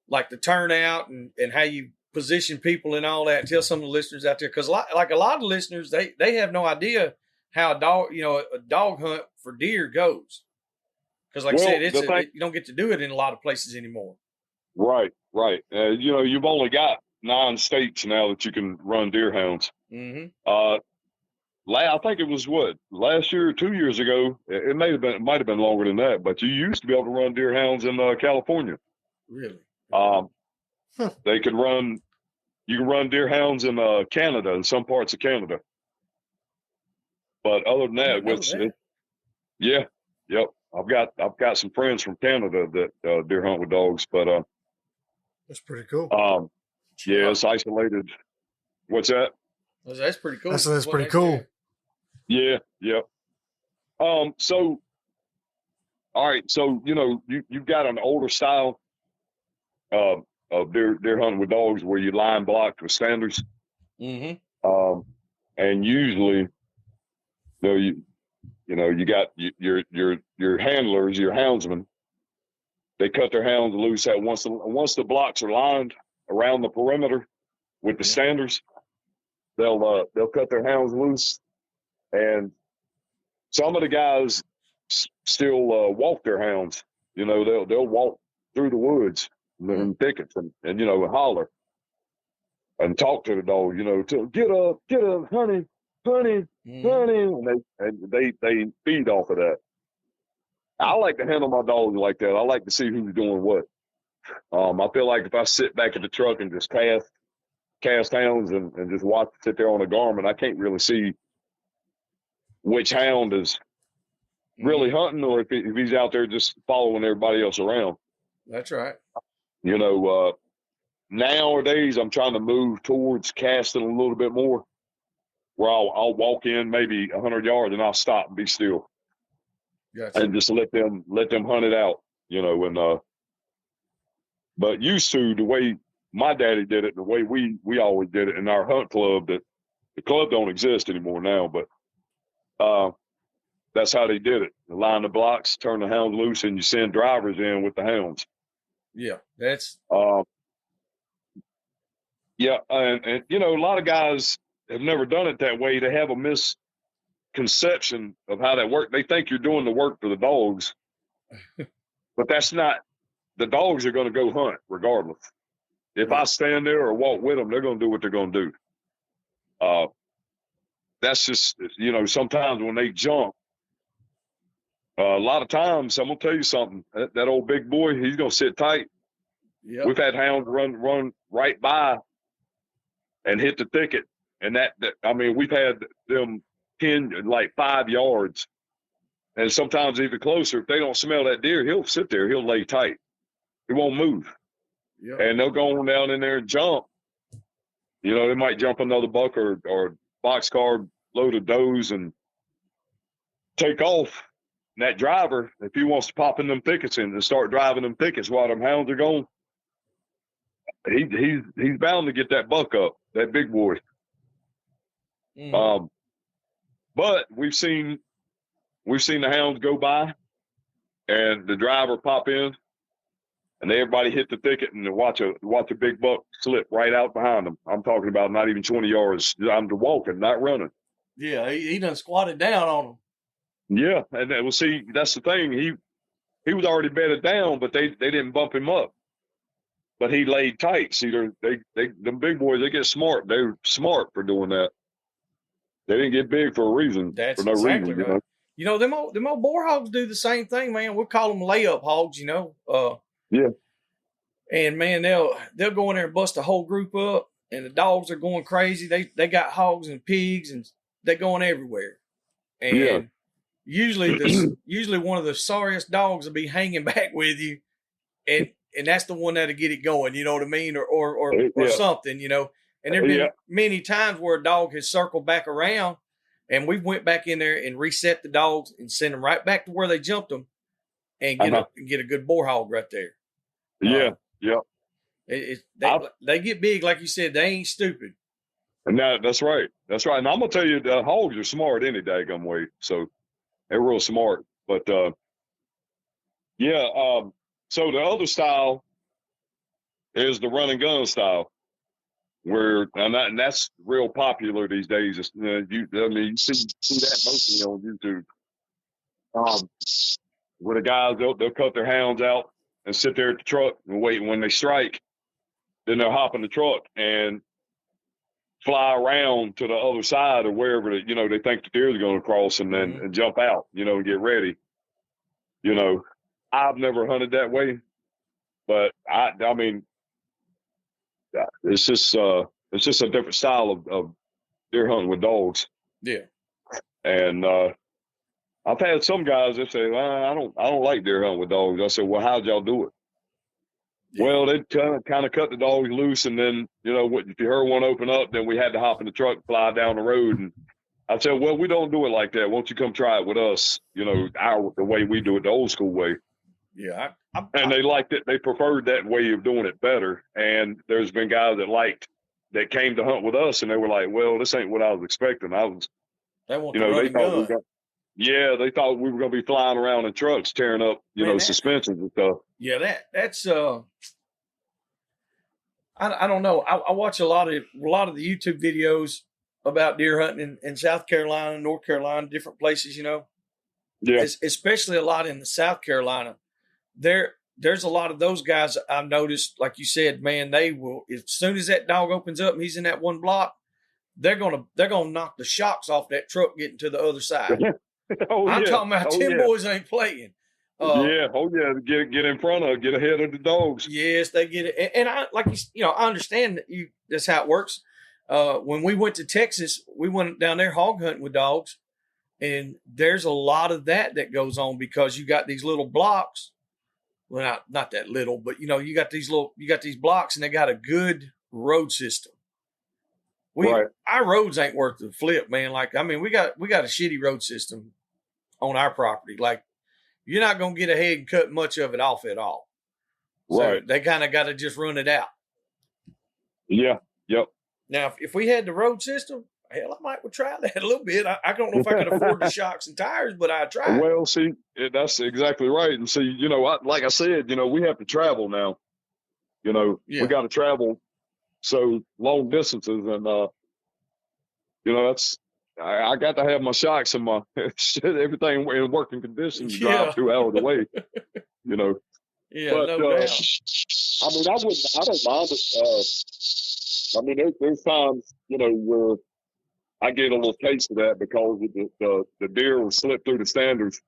like the turnout, and how you position people and all that. Tell some of the listeners out there, because like a lot of listeners, they have no idea how a dog hunt for deer goes. Because like I said, you don't get to do it in a lot of places anymore. Right. You know, you've only got 9 states now that you can run deer hounds. Mm-hmm. I think it was last year or 2 years ago. It might have been longer than that, but you used to be able to run deer hounds in California. Really? They could run. You can run deer hounds in Canada, in some parts of Canada. But other than that, yep. I've got some friends from Canada that deer hunt with dogs, but that's pretty cool. Yeah, it's isolated. What's that? That's pretty cool. That's pretty cool. Yeah. So, all right. So, you know, you've got an older style of deer hunting with dogs where you line block with standards. Mm-hmm. And usually, you got your handlers, your houndsmen. They cut their hounds loose at once the blocks are lined around the perimeter with the standards. They'll cut their hounds loose, and some of the guys still walk their hounds. You know, they'll walk through the woods and thickets and you know, holler and talk to the dog. You know, to get up, honey, and they feed off of that. I like to handle my dogs like that. I like to see who's doing what. I feel like if I sit back in the truck and just cast hounds and just sit there on a garment, I can't really see which hound is really hunting or if he's out there just following everybody else around. That's right. You know, nowadays I'm trying to move towards casting a little bit more, where I'll walk in maybe 100 yards and I'll stop and be still. Gotcha. And just let them hunt it out, you know. And but used to the way my daddy did it, the way we always did it in our hunt club. That the club don't exist anymore now, but that's how they did it. They line the blocks, turn the hounds loose, and you send drivers in with the hounds. Yeah, that's and you know, a lot of guys have never done it that way. They have a misconception of how that works. They think you're doing the work for the dogs, but that's not. The dogs are going to go hunt regardless. If I stand there or walk with them, they're going to do what they're going to do. That's just, you know, sometimes when they jump, a lot of times, I'm going to tell you something, that old big boy, he's going to sit tight. Yep. We've had hounds run right by and hit the thicket. And that I mean, we've had them pinned like 5 yards and sometimes even closer. If they don't smell that deer, he'll sit there, he'll lay tight. He won't move. Yep. And they'll go on down in there and jump. You know, they might jump another buck or boxcar load of does and take off. And that driver, if he wants to pop in them thickets and start driving them thickets while them hounds are going, he's bound to get that buck up, that big boy. Mm-hmm. But we've seen the hounds go by and the driver pop in and everybody hit the thicket and watch a big buck slip right out behind them. I'm talking about not even 20 yards. I'm walking, not running. Yeah, he done squatted down on them. Yeah, and well, see, that's the thing. He was already bedded down, but they didn't bump him up. But he laid tight. See, them big boys, they get smart. They're smart for doing that. They didn't get big for a reason. That's for no exactly reason, right. You know? them old boar hogs do the same thing, man. We'll call them layup hogs, Yeah. And man, they'll go in there and bust a whole group up, and the dogs are going crazy. They got hogs and pigs, and they're going everywhere. And usually one of the sorriest dogs will be hanging back with you, and that's the one that'll get it going. You know what I mean, or something. And there've been many times where a dog has circled back around, and we went back in there and reset the dogs and send them right back to where they jumped them, and get a good boar hog right there. Yeah. They get big, like you said. They ain't stupid. And that's right. That's right. And I'm gonna tell you, the hogs are smart any daggum way. So they're real smart. But so the other style is the run and gun style, and that's real popular these days. You see that mostly on YouTube. Where the guys they'll cut their hounds out and sit there at the truck and wait. And when they strike, then they'll hop in the truck and fly around to the other side or wherever they think the deer is going to cross, and then and jump out, and get ready. I've never hunted that way, but I mean, it's just a different style of deer hunting with dogs. Yeah. And I've had some guys that say, I don't like deer hunting with dogs. I said, well, how'd y'all do it? Yeah. Well, they kind of cut the dogs loose, and then, if you heard one open up, then we had to hop in the truck and fly down the road. And I said, well, we don't do it like that. Won't you come try it with us? The way we do it, the old school way. Yeah. And they liked it. They preferred that way of doing it better. And there's been guys that came to hunt with us, and they were like, well, this ain't what I was expecting. They want the gun. They thought we were going to be flying around in trucks, tearing up, suspensions and stuff. Yeah, that's I don't know. I watch a lot of the YouTube videos about deer hunting in South Carolina, North Carolina, different places. Yeah, especially a lot in the South Carolina. There's a lot of those guys I've noticed. Like you said, man, they will, as soon as that dog opens up and he's in that one block, they're gonna knock the shocks off that truck getting to the other side. I'm talking about them boys ain't playing. Get in front of, get ahead of the dogs. Yes, they get it, and I I understand that that's how it works. When we went to Texas, we went down there hog hunting with dogs, and there's a lot of that goes on because you got these little blocks. Well, not that little, but you got these blocks, and they got a good road system. Our roads ain't worth the flip, man. We got a shitty road system on our property. Like, you're not going to get ahead and cut much of it off at all. So they kind of got to just run it out. Yeah. Yep. Now, if we had the road system, hell, I might try that a little bit. I don't know if I could afford the shocks and tires, but I'd try. Well, see, that's exactly right. And see, like I said, we have to travel now. We got to travel so long distances, and that's. I got to have my shocks and my everything in working condition to drive 2 hours away. Yeah, but, no doubt. I don't mind it. There's times, where I get a little taste of that because the deer will slip through the standards,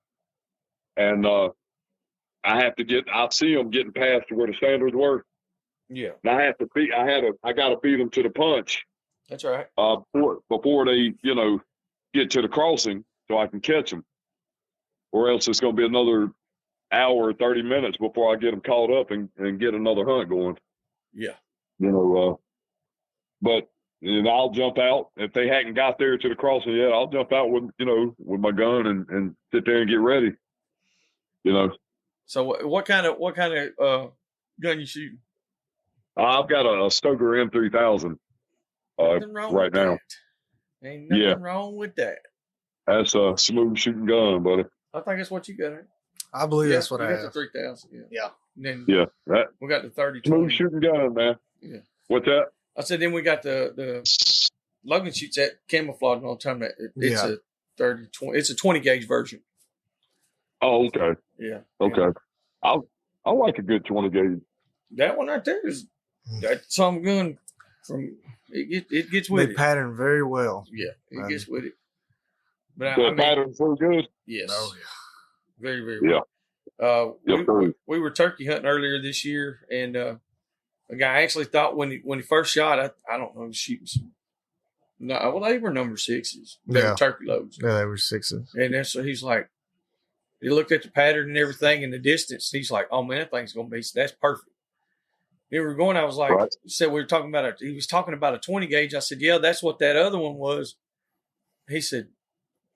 and I see them getting past to where the standards were. Yeah. And I got to feed them to the punch. That's right. Before they, get to the crossing, so I can catch them, or else it's going to be another hour or 30 minutes before I get them caught up and get another hunt going. Yeah. But I'll jump out if they hadn't got there to the crossing yet. I'll jump out with my gun and sit there and get ready. So what kind of gun you shooting? I've got a Stoker M3000 right now. Ain't nothing wrong with that. That's a smooth shooting gun, buddy. I think that's what you got. I believe that's what I got have. The 3000. Yeah. And then we got the 30. Smooth shooting gun, man. Yeah. What's that? I said then we got the Logan shoots that camouflage all the time. It's a 30-20. It's a 20 gauge version. Oh, okay. Yeah. Okay. I like a good 20 gauge. That one right there is that's some gun from it gets with it. They pattern very well. Yeah, it gets with it. But The pattern's so good. yes, Oh, very, very Yeah. well. Yes, sir. We were turkey hunting earlier this year, and a guy actually thought when he first shot, I don't know, shooting some. No, well, they were number 6s. They were turkey loads. Yeah, they were 6s. And then so he's like, he looked at the pattern and everything in the distance. He's like, "Oh man, that thing's gonna be that's perfect." Then we were going. I was like, Right. he said we were talking about he was talking about a 20 gauge. I said, "Yeah, that's what that other one was." He said,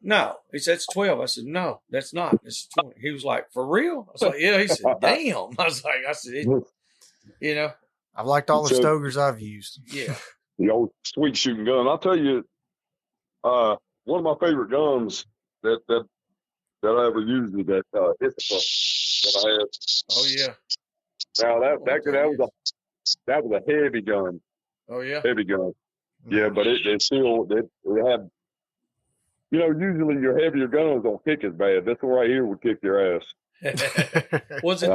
"No." He said, "It's 12." I said, "No, that's not. It's 20." He was like, "For real?" I was like, "Yeah." He said, "Damn." I said, you know, I've liked all the So- Stogers I've used. yeah, The old sweet shooting gun. I'll tell you, one of my favorite guns that I ever used is that Ithaca that I had. oh yeah, Now that was a heavy gun, oh yeah, heavy gun. Yeah, but it still it had. You know, usually your heavier guns don't kick as bad. This one right here would kick your ass. was it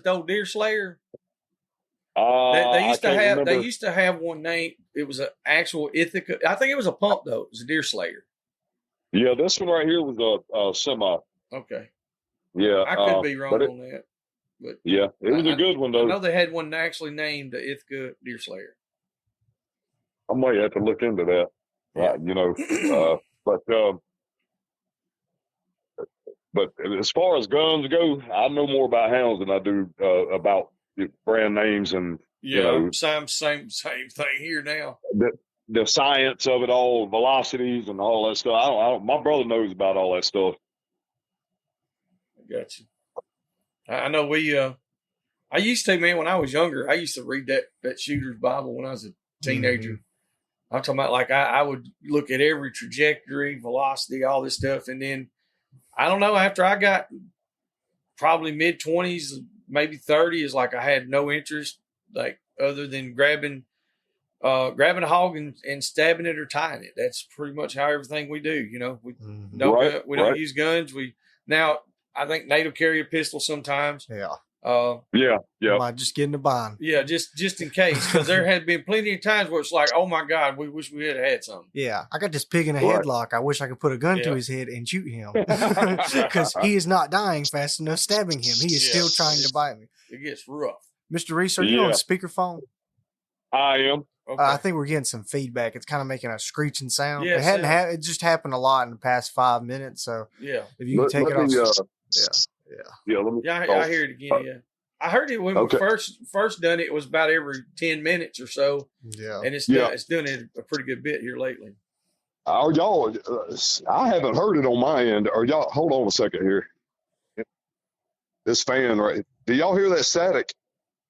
the old deer slayer? They used I to can't have remember. one name. It was an actual Ithaca. I think it was a pump though. It was a deer slayer. Yeah, this one right here was a semi. Okay, Yeah, I could be wrong but on that, but yeah, it was a good one I though. know they had one actually named the Ithaca deer slayer. I might have to look into that. Yeah. You know, but as far as guns go, I know more about hounds than I do about brand names and Yeah, you know same thing here now. the science of it all, velocities and all that stuff. I don't, my brother knows about all that stuff. I got you. I know I used to, man, when I was younger, I used to read that shooter's Bible when I was a teenager. I'm talking about like I would look at every trajectory, velocity, all this stuff. And then I don't know, after I got probably mid-20s, maybe 30, is like I had no interest, like other than grabbing a hog and stabbing it or tying it. That's pretty much how everything we do. You know, we don't use guns. Now I think Nate will carry a pistol sometimes. Yeah. Yeah. Might just get in the bind. Yeah, just in case, because there had been plenty of times where it's like, oh my God, we wish we had something. Yeah, I got this pig in a headlock. I wish I could put a gun to his head and shoot him because he is not dying fast enough stabbing him. He is still trying to bite me. It gets rough. Mr. Reese, are you on speakerphone? I am. Okay. I think we're getting some feedback. It's kind of making a screeching sound. Yeah, it just happened a lot in the past 5 minutes. So yeah, if you can take it off. Let me. I hear it again. Yeah, I heard it when we first done it. It was about every 10 minutes or so. Yeah, and it's done it a pretty good bit here lately. Are y'all? I haven't heard it on my end. Are y'all? Hold on a second here. This fan, right? Do y'all hear that static?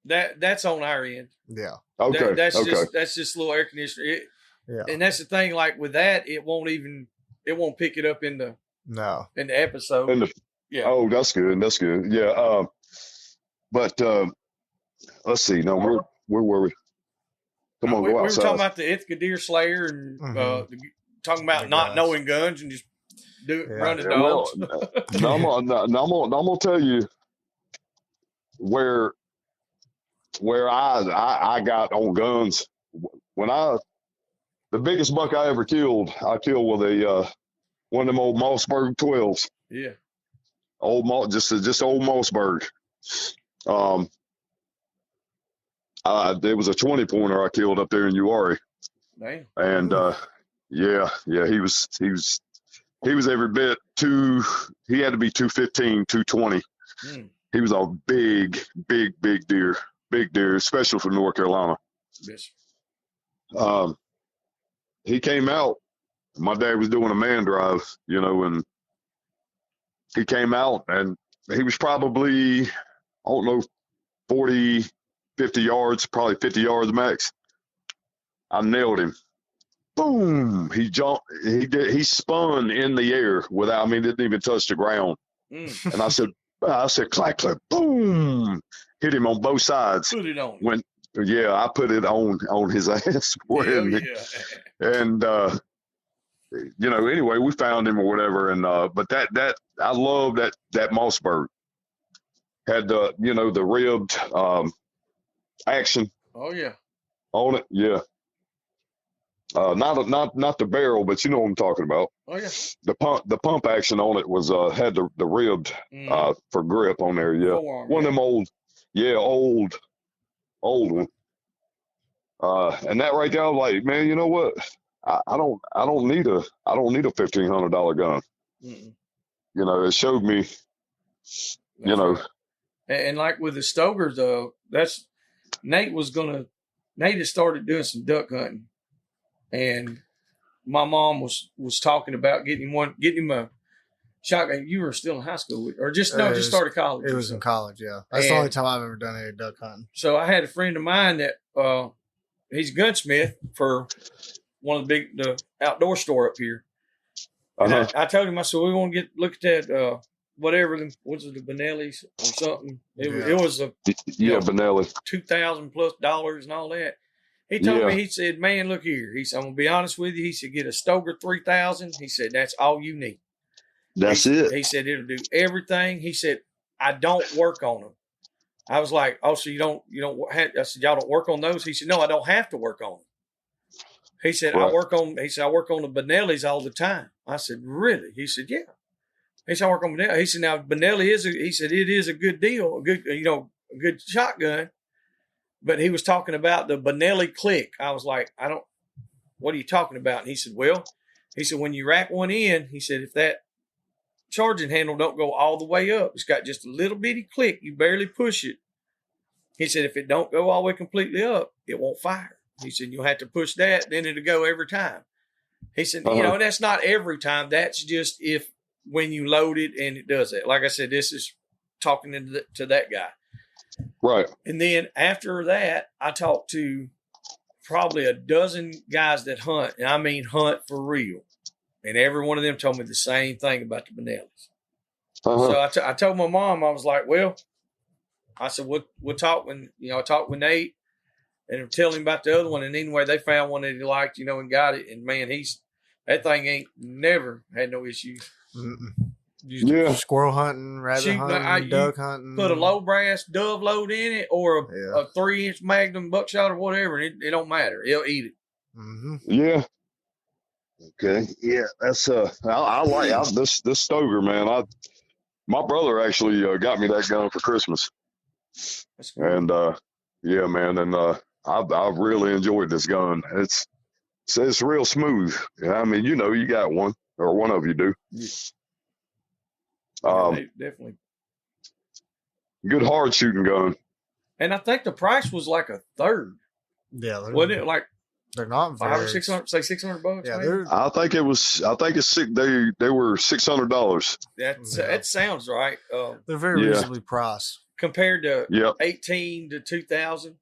That's on our end. Yeah. Okay. That's just a little air conditioner. And that's the thing. Like with that, it won't pick it up in the episode. Yeah. Oh, that's good. That's good. Yeah. But let's see. No, where were we? Come on, go outside. We were talking about the Ithaca deer slayer and talking about not knowing guns and just running dogs. Well, I'm gonna tell you where I got on guns. When the biggest buck I ever killed, I killed with a one of them old Mossberg 12s. Yeah. Just old Mossberg. There was a 20-pointer I killed up there in Uwharrie. Damn. And he was every bit he had to be 215, 220. He was a big deer, especially for North Carolina. Yes. He came out, my dad was doing a man drive, and he came out and he was probably, I don't know, 40, 50 yards, probably 50 yards max. I nailed him. Boom! He jumped. He spun in the air didn't even touch the ground. And I said, clack, clack, boom! Hit him on both sides. Put it on. I put it on his ass for him. And anyway, we found him or whatever. And but that I love that Mossberg had the ribbed action. Oh yeah. On it, yeah. Not the barrel, but you know what I'm talking about. Oh yeah. The pump action on it was had the ribbed for grip on there. Yeah, Forearm, one of them old, old one. And that right there, I was like, man, you know what? I don't need a $1,500 gun. Mm-mm. You know, it showed me. That's you know, right. And like with the Stogers, that's Nate had started doing some duck hunting, and my mom was talking about getting him a shotgun. You were still in high school, or just started college. It was in college, yeah. That's the only time I've ever done any duck hunting. So I had a friend of mine that he's a gunsmith for one of the outdoor store up here. And I told him, I said, we want to look at that whatever, was it the Benelli's or something? It was a Benelli, $2,000+ and all that. He told me, he said, man, look here. He said, I'm gonna be honest with you. He said, get a Stoker 3000. He said, that's all you need. That's it. He said, it'll do everything. He said, I don't work on them. I was like, oh, so you don't I said, y'all don't work on those? He said, no, I don't have to work on them. He said, right. I work on the Benelli's all the time. I said, really? He said, yeah. He said, I work on Benelli. He said, now Benelli it is a good deal, a good shotgun. But he was talking about the Benelli click. I was like, what are you talking about? And he said, well, when you rack one in, he said, if that charging handle don't go all the way up, it's got just a little bitty click. You barely push it. He said, if it don't go all the way completely up, it won't fire. He said, you'll have to push that, then it'll go every time. He said, that's not every time. That's just when you load it and it does that. Like I said, this is talking to that guy. Right. And then after that, I talked to probably a dozen guys that hunt, and I mean hunt for real. And every one of them told me the same thing about the Benelli's. So I told my mom, I was like, well, I said, we'll talk when, I talked with Nate and tell him about the other one. And anyway, they found one that he liked, and got it. And man, that thing ain't never had no issues. Squirrel hunting, rabbit hunting, duck hunting. Put a low brass dove load in it or a 3-inch Magnum buckshot or whatever, and it don't matter. It'll eat it. Mm-hmm. Yeah. Okay. Yeah, that's I like this Stoker, man. My brother actually got me that gun for Christmas. That's cool. And yeah, man, and I've really enjoyed this gun. It's real smooth. I mean, you got one, or one of you do. Definitely. Good hard shooting gun. And I think the price was like a third. Yeah, wasn't it? Like they're not $500 or $600, say $600. Yeah, I think it's sick. They were $600. That sounds right. They're very reasonably priced compared to 18 to 2,000.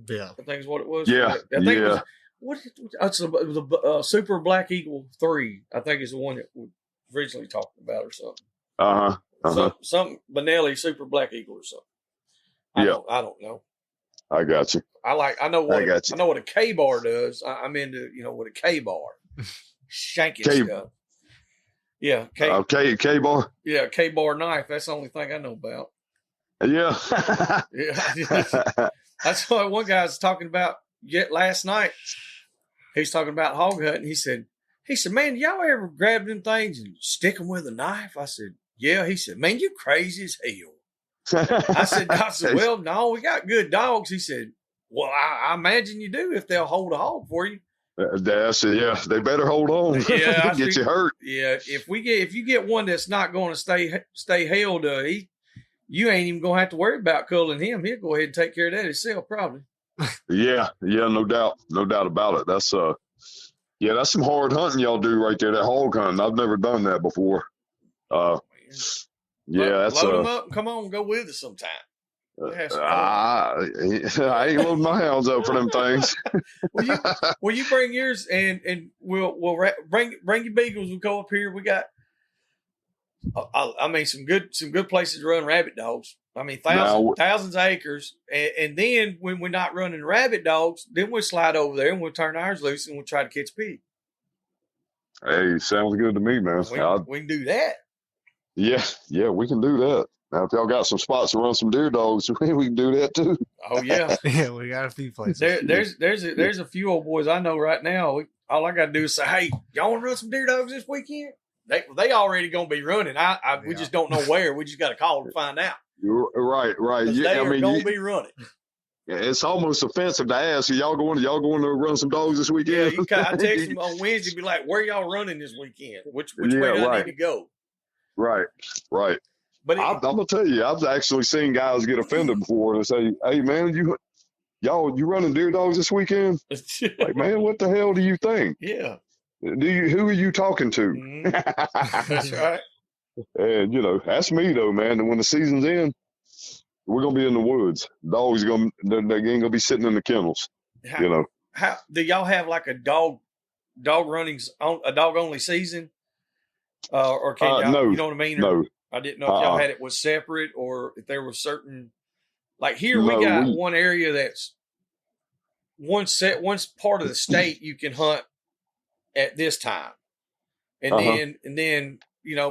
Yeah, I think is what it was. Yeah, I think it was the Super Black Eagle 3. I think is the one that we originally talked about or something. Some Benelli Super Black Eagle or something. I don't know. I got you. I know what a K-bar does. I'm into, what a K-bar. Shanking stuff. Yeah. K-bar? Yeah, K-bar knife. That's the only thing I know about. Yeah. Yeah. That's what one guy was talking about last night. He's talking about hog hunting. He said, man, y'all ever grab them things and stick them with a knife? I said, yeah. He said, man, you crazy as hell. I said, well, no, we got good dogs. He said, well, I imagine you do if they'll hold a hog for you. That's it. Yeah, they better hold on. Yeah, get you hurt. Yeah, if you get one that's not going to stay held, you ain't even gonna have to worry about culling him. He'll go ahead and take care of that himself, probably. Yeah, no doubt about it. That's that's some hard hunting y'all do right there. That hog hunting, I've never done that before. That's load them up and come on, go with us sometime. I ain't loading my hounds up for them things. Will you bring yours and we'll bring your beagles? We'll go up here. We got, some good places to run rabbit dogs. I mean, thousands of acres. And then when we're not running rabbit dogs, then we'll slide over there and we'll turn ours loose and we'll try to catch pig. Hey, sounds good to me, man. We can do that. Yeah, we can do that. Now, if y'all got some spots to run some deer dogs, we can do that too. Oh yeah, yeah, we got a few places. There's a few old boys I know right now. all I got to do is say, hey, y'all want to run some deer dogs this weekend? They already going to be running. We just don't know where. We just got to call to find out. Right. Yeah, they are going to be running. It's almost offensive to ask. Y'all going to run some dogs this weekend? Yeah, I text them on Wednesday, be like, "Where y'all running this weekend? Which way do I need to go?" Right. But I'm gonna tell you, I've actually seen guys get offended before and say, "Hey, man, you running deer dogs this weekend?" Like, man, what the hell do you think? Yeah. Who are you talking to? Mm-hmm. That's right. And that's me though, man. And when the season's in, we're gonna be in the woods. Dogs they're ain't gonna be sitting in the kennels. How do y'all have like a dog runnings on a dog only season? Or can y'all, no, you know what I mean? No. I didn't know if y'all had it was separate or if there was certain, like here we got one area that's one part of the state you can hunt at this time. And then,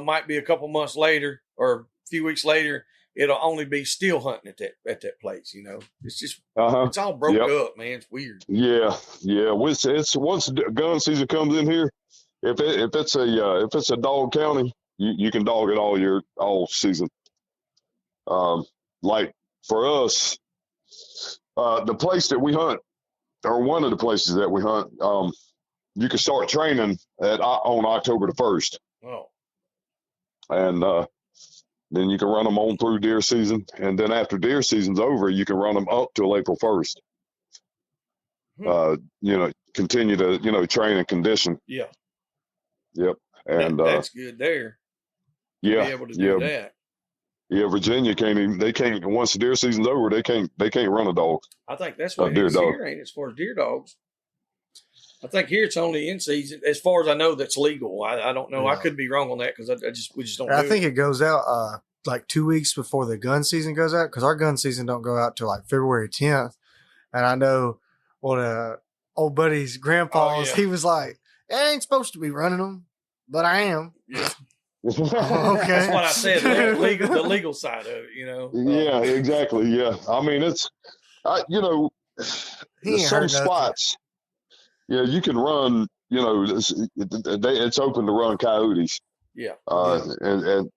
might be a couple months later or a few weeks later, it'll only be still hunting at that place. It's just, it's all broke up, man. It's weird. Yeah. It's once gun season comes in here, if it's a dog county, you can dog it all season. Like for us, the place that we hunt, or one of the places that we hunt, you can start training on October the 1st. Oh. And then you can run them on through deer season, and then after deer season's over, you can run them up till April 1st. Continue to train and condition. Yeah. Yep. And that's good there. Yeah. Be able to do that. Yeah, Virginia can't once the deer season's over, they can't run a dog. I think that's what it is here, ain't it, as far as deer dogs. I think here it's only in season, as far as I know, that's legal. I don't know. Yeah. I could be wrong on that because we just don't. I think it goes out like 2 weeks before the gun season goes out, because our gun season don't go out till like February 10th. And I know one of old buddy's grandpa's, he was like, "I ain't supposed to be running them, but I am." Yeah. Okay. That's what I said. The legal side of it, Yeah, exactly. Yeah, I mean it's, there's some spots. Yeah, you can run. It's open to run coyotes. Yeah. And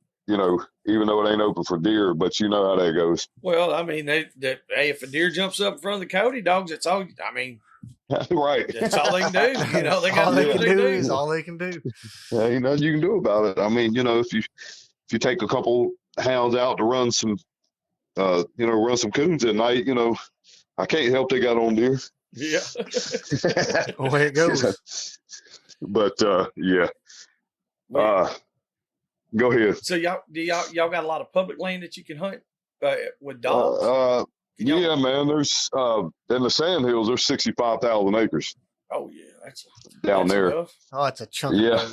even though it ain't open for deer, but you know how that goes. Well, I mean, if a deer jumps up in front of the coyote dogs, it's all. I mean, right. That's all they can do. They got all they can do. Is all they can do. Yeah, ain't nothing you can do about it. I mean, if you take a couple hounds out to run some, run some coons at night, I can't help they got on deer. Yeah. Away it goes. But yeah. Go ahead. So y'all got a lot of public land that you can hunt with dogs? Yeah, man. There's in the Sandhills, there's 65,000 acres. Oh yeah, that's down there. Enough. Oh, it's a chunk. Yeah.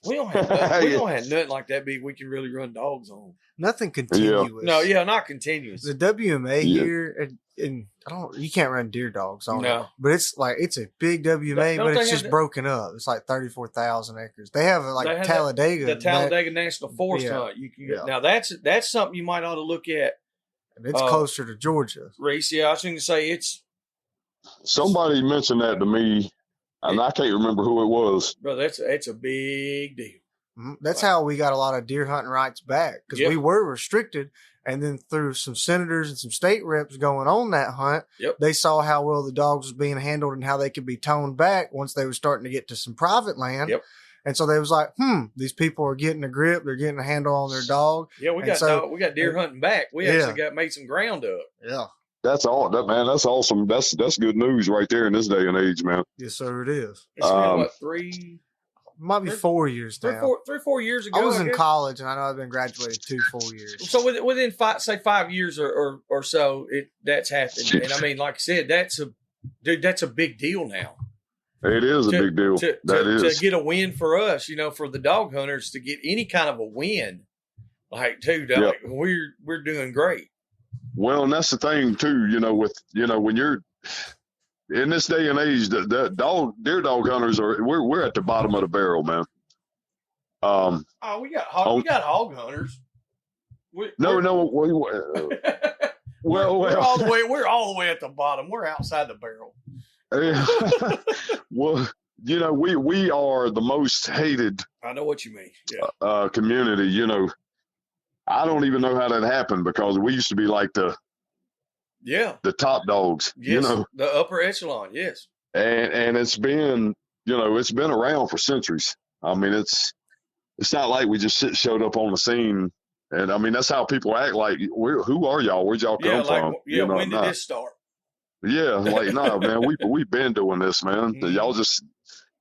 We don't have nothing like that big we can really run dogs on. Nothing continuous. No, not continuous. The WMA here, and you can't run deer dogs on it. But it's a big WMA, but it's just broken up. It's like 34,000 acres. They have Talladega. The Talladega National Forest hunt. You can get. Now that's something you might ought to look at. And it's closer to Georgia. Reese, I was going to say it's. Somebody mentioned that to me, and I can't remember who it was. Bro, it's a big deal. Mm-hmm. That's how we got a lot of deer hunting rights back, because we were restricted, and then through some senators and some state reps going on that hunt, they saw how well the dogs was being handled and how they could be toned back once they were starting to get to some private land. Yep. And so they was like, these people are getting a grip. They're getting a handle on their dog. Yeah, we got deer hunting back. We actually made some ground up. Yeah. That's all, man. That's awesome. That's good news right there in this day and age, man. Yes, sir, it is. It's been, what, 3? Might be 4 years now. 4 years ago. I was in college, and I know I've been graduated 2 full years. So within 5 years or so, that's happened. And I mean, like I said, that's a big deal now. It is a big deal. To get a win for us, for the dog hunters, to get any kind of a win, like, dude, like, we're doing great. Well, and that's the thing too, when you're in this day and age, the deer dog hunters we're at the bottom of the barrel, man. We got hog hunters. We're all the way at the bottom. We're outside the barrel. Well, we are the most hated I know what you mean. Yeah. community. I don't even know how that happened because we used to be like the top dogs. Yes. The upper echelon. Yes. And it's been around for centuries. I mean, it's not like we just showed up on the scene. And I mean, that's how people act. Like, who are y'all? Where'd y'all come from? When did this start? Yeah, like, no, man, we've been doing this, man. Mm-hmm.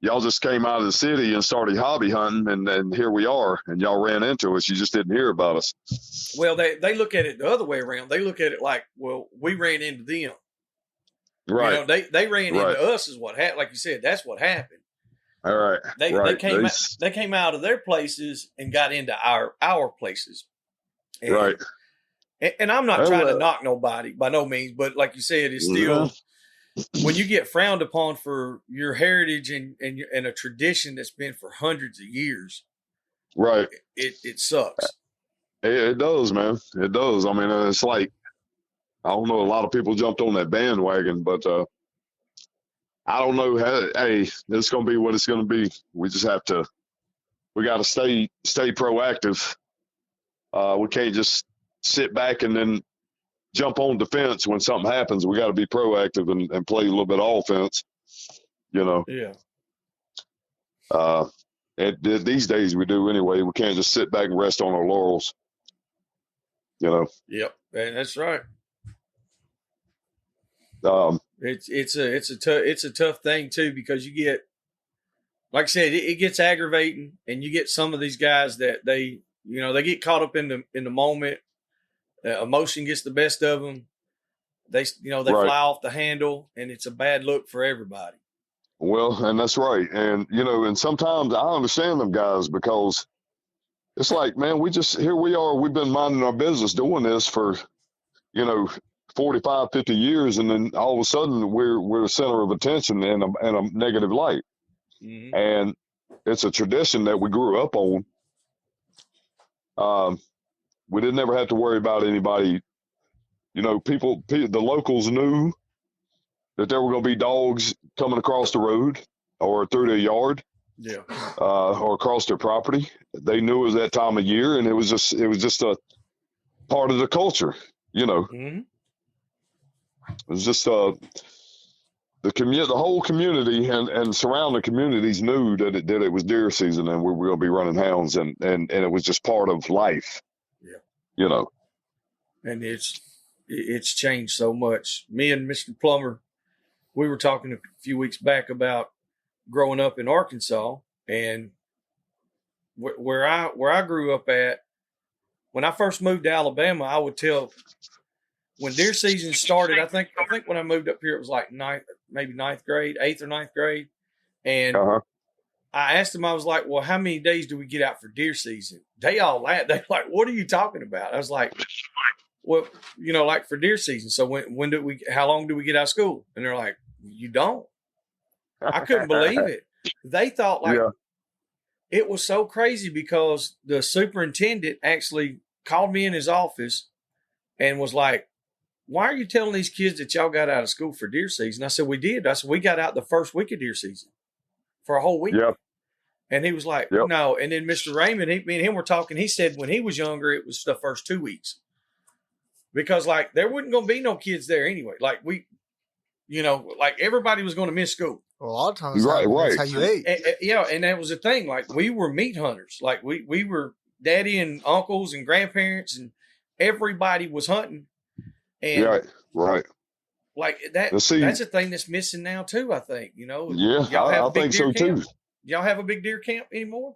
Y'all just came out of the city and started hobby hunting, and here we are. And y'all ran into us. You just didn't hear about us. Well, they look at it the other way around. They look at it like, well, we ran into them. Right. They ran into us is what happened. Like you said, that's what happened. All right. They came out of their places and got into our places. And, right. And I'm not trying to knock nobody by no means, but like you said, it's still when you get frowned upon for your heritage and a tradition that's been for hundreds of years. Right. It sucks. It does, man. It does. I mean, it's like, I don't know. A lot of people jumped on that bandwagon, but I don't know how. Hey, it's going to be what it's going to be. We just have to. We got to stay proactive. We can't just sit back and then jump on defense when something happens. We got to be proactive and play a little bit of offense. Yeah. These days we do anyway. We can't just sit back and rest on our laurels. Yep, and that's right. It's a tough thing too, because you get, like I said, it gets aggravating, and you get some of these guys that they get caught up in the moment. Emotion gets the best of them. They fly off the handle, and it's a bad look for everybody. Well, and that's right. And and sometimes I understand them guys, because it's like, man, here we are, we've been minding our business doing this for 45, 50 years, and then all of a sudden we're the center of attention in a negative light. Mm-hmm. And it's a tradition that we grew up on. We didn't ever have to worry about anybody. The locals knew that there were going to be dogs coming across the road or through their yard, or across their property. They knew it was that time of year, and it was just a part of the culture. Mm-hmm. It was just the whole community and surrounding communities knew that it was deer season, and we were going to be running hounds, and it was just part of life. Yeah. And it's changed so much. Me and Mr. Plummer, we were talking a few weeks back about growing up in Arkansas, and where I grew up at. When I first moved to Alabama, I would tell, when deer season started, I think when I moved up here, it was like ninth grade, 8th or 9th grade. And I asked them, I was like, well, how many days do we get out for deer season? They all laughed. They're like, what are you talking about? I was like, well, like for deer season. So how long do we get out of school? And they're like, you don't. I couldn't believe it. They thought it was so crazy, because the superintendent actually called me in his office and was like, why are you telling these kids that y'all got out of school for deer season? I said, we did. I said, we got out the first week of deer season for a whole week. Yep. And he was like, no. And then Mr. Raymond, me and him were talking. He said when he was younger, it was the first 2 weeks, because like there wasn't going to be no kids there anyway. Like like everybody was going to miss school. Well, a lot of times, that's how you ate. And that was the thing. Like we were meat hunters. Like we were daddy and uncles and grandparents, and everybody was hunting. And right. Like that's a thing that's missing now too, I think. Yeah, I think so too. Y'all have a big deer camp anymore?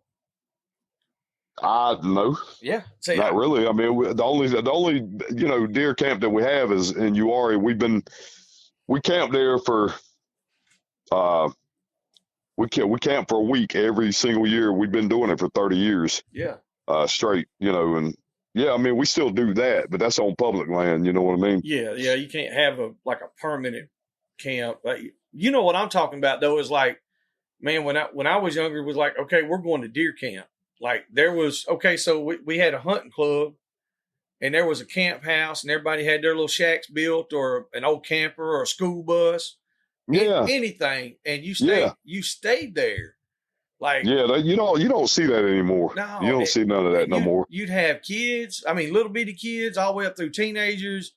No. Yeah. Not really. I mean, the only deer camp that we have is in Uwharrie. We camp there for we camp for a week every single year. We've been doing it for 30 years. Yeah. Straight, and yeah, I mean, we still do that, but that's on public land. You know what I mean? Yeah. You can't have a permanent camp. You know what I'm talking about though, is like, man, when I was younger, it was like, okay, we're going to deer camp. Like there was, so we had a hunting club, and there was a camp house, and everybody had their little shacks built, or an old camper or a school bus. Yeah. anything, and Yeah. you stayed there. Like, Yeah, you don't see that anymore. no, You don't see none of that no more. You'd have kids. I mean, little bitty kids, all the way up through teenagers,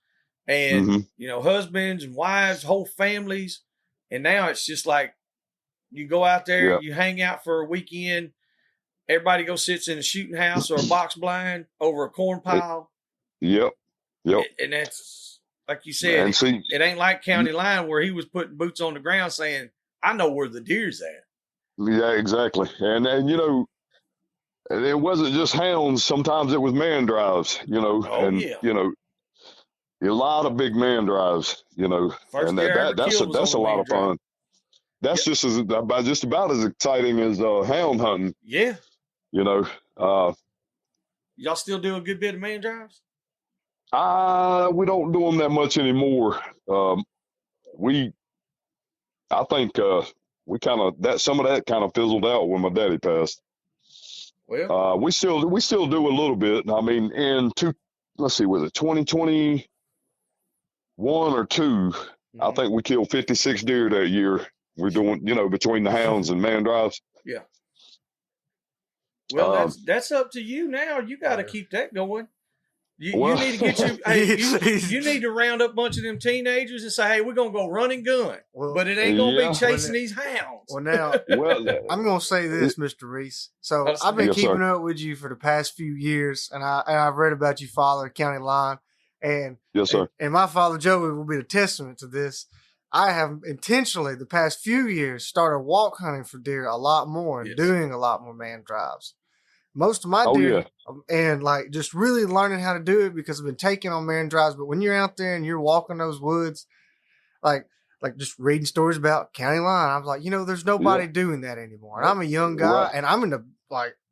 and Mm-hmm. husbands and wives, whole families. And now it's just like you go out there, Yeah. you hang out for a weekend. Everybody go sits in a shooting house or a box blind over a corn pile. Yep. And that's, like you said, And see, it ain't like County Line where he was putting boots on the ground saying, I know where the deer's at. yeah, exactly. And it wasn't just hounds. Sometimes it was man drives, Oh, and yeah. a lot of big man drives, First and deer I ever that's killed was that's a on a lot man of fun. That's Yep. just about as exciting as hound hunting. Yeah. Y'all still do a good bit of man drives? We don't do them that much anymore. I think we kind of some of that kind of fizzled out when my daddy passed. Well, we still do a little bit. I mean, let's see, was it 2021 or 2? I think we killed 56 deer that year. We're doing, between the hounds and man drives. Yeah. Well, that's up to you now. You got to keep that going. You need to get you need to round up a bunch of them teenagers and say, hey, we're going to go run and gun. But it ain't going to be chasing these hounds. Well, now, I'm going to say this, Mr. Reese. So I've been keeping up with you for the past few years, and I've read about you, Father, County Line. And, yes, sir. And my father, Joey, will be the testament to this. I have intentionally, the past few years, started walk hunting for deer a lot more and doing a lot more man drives. Most of my deer, and like just really learning how to do it because I've been taking on man drives. But when you're out there and you're walking those woods, like just reading stories about County Line, I was like, there's nobody doing that anymore. And I'm a young guy, and I'm in the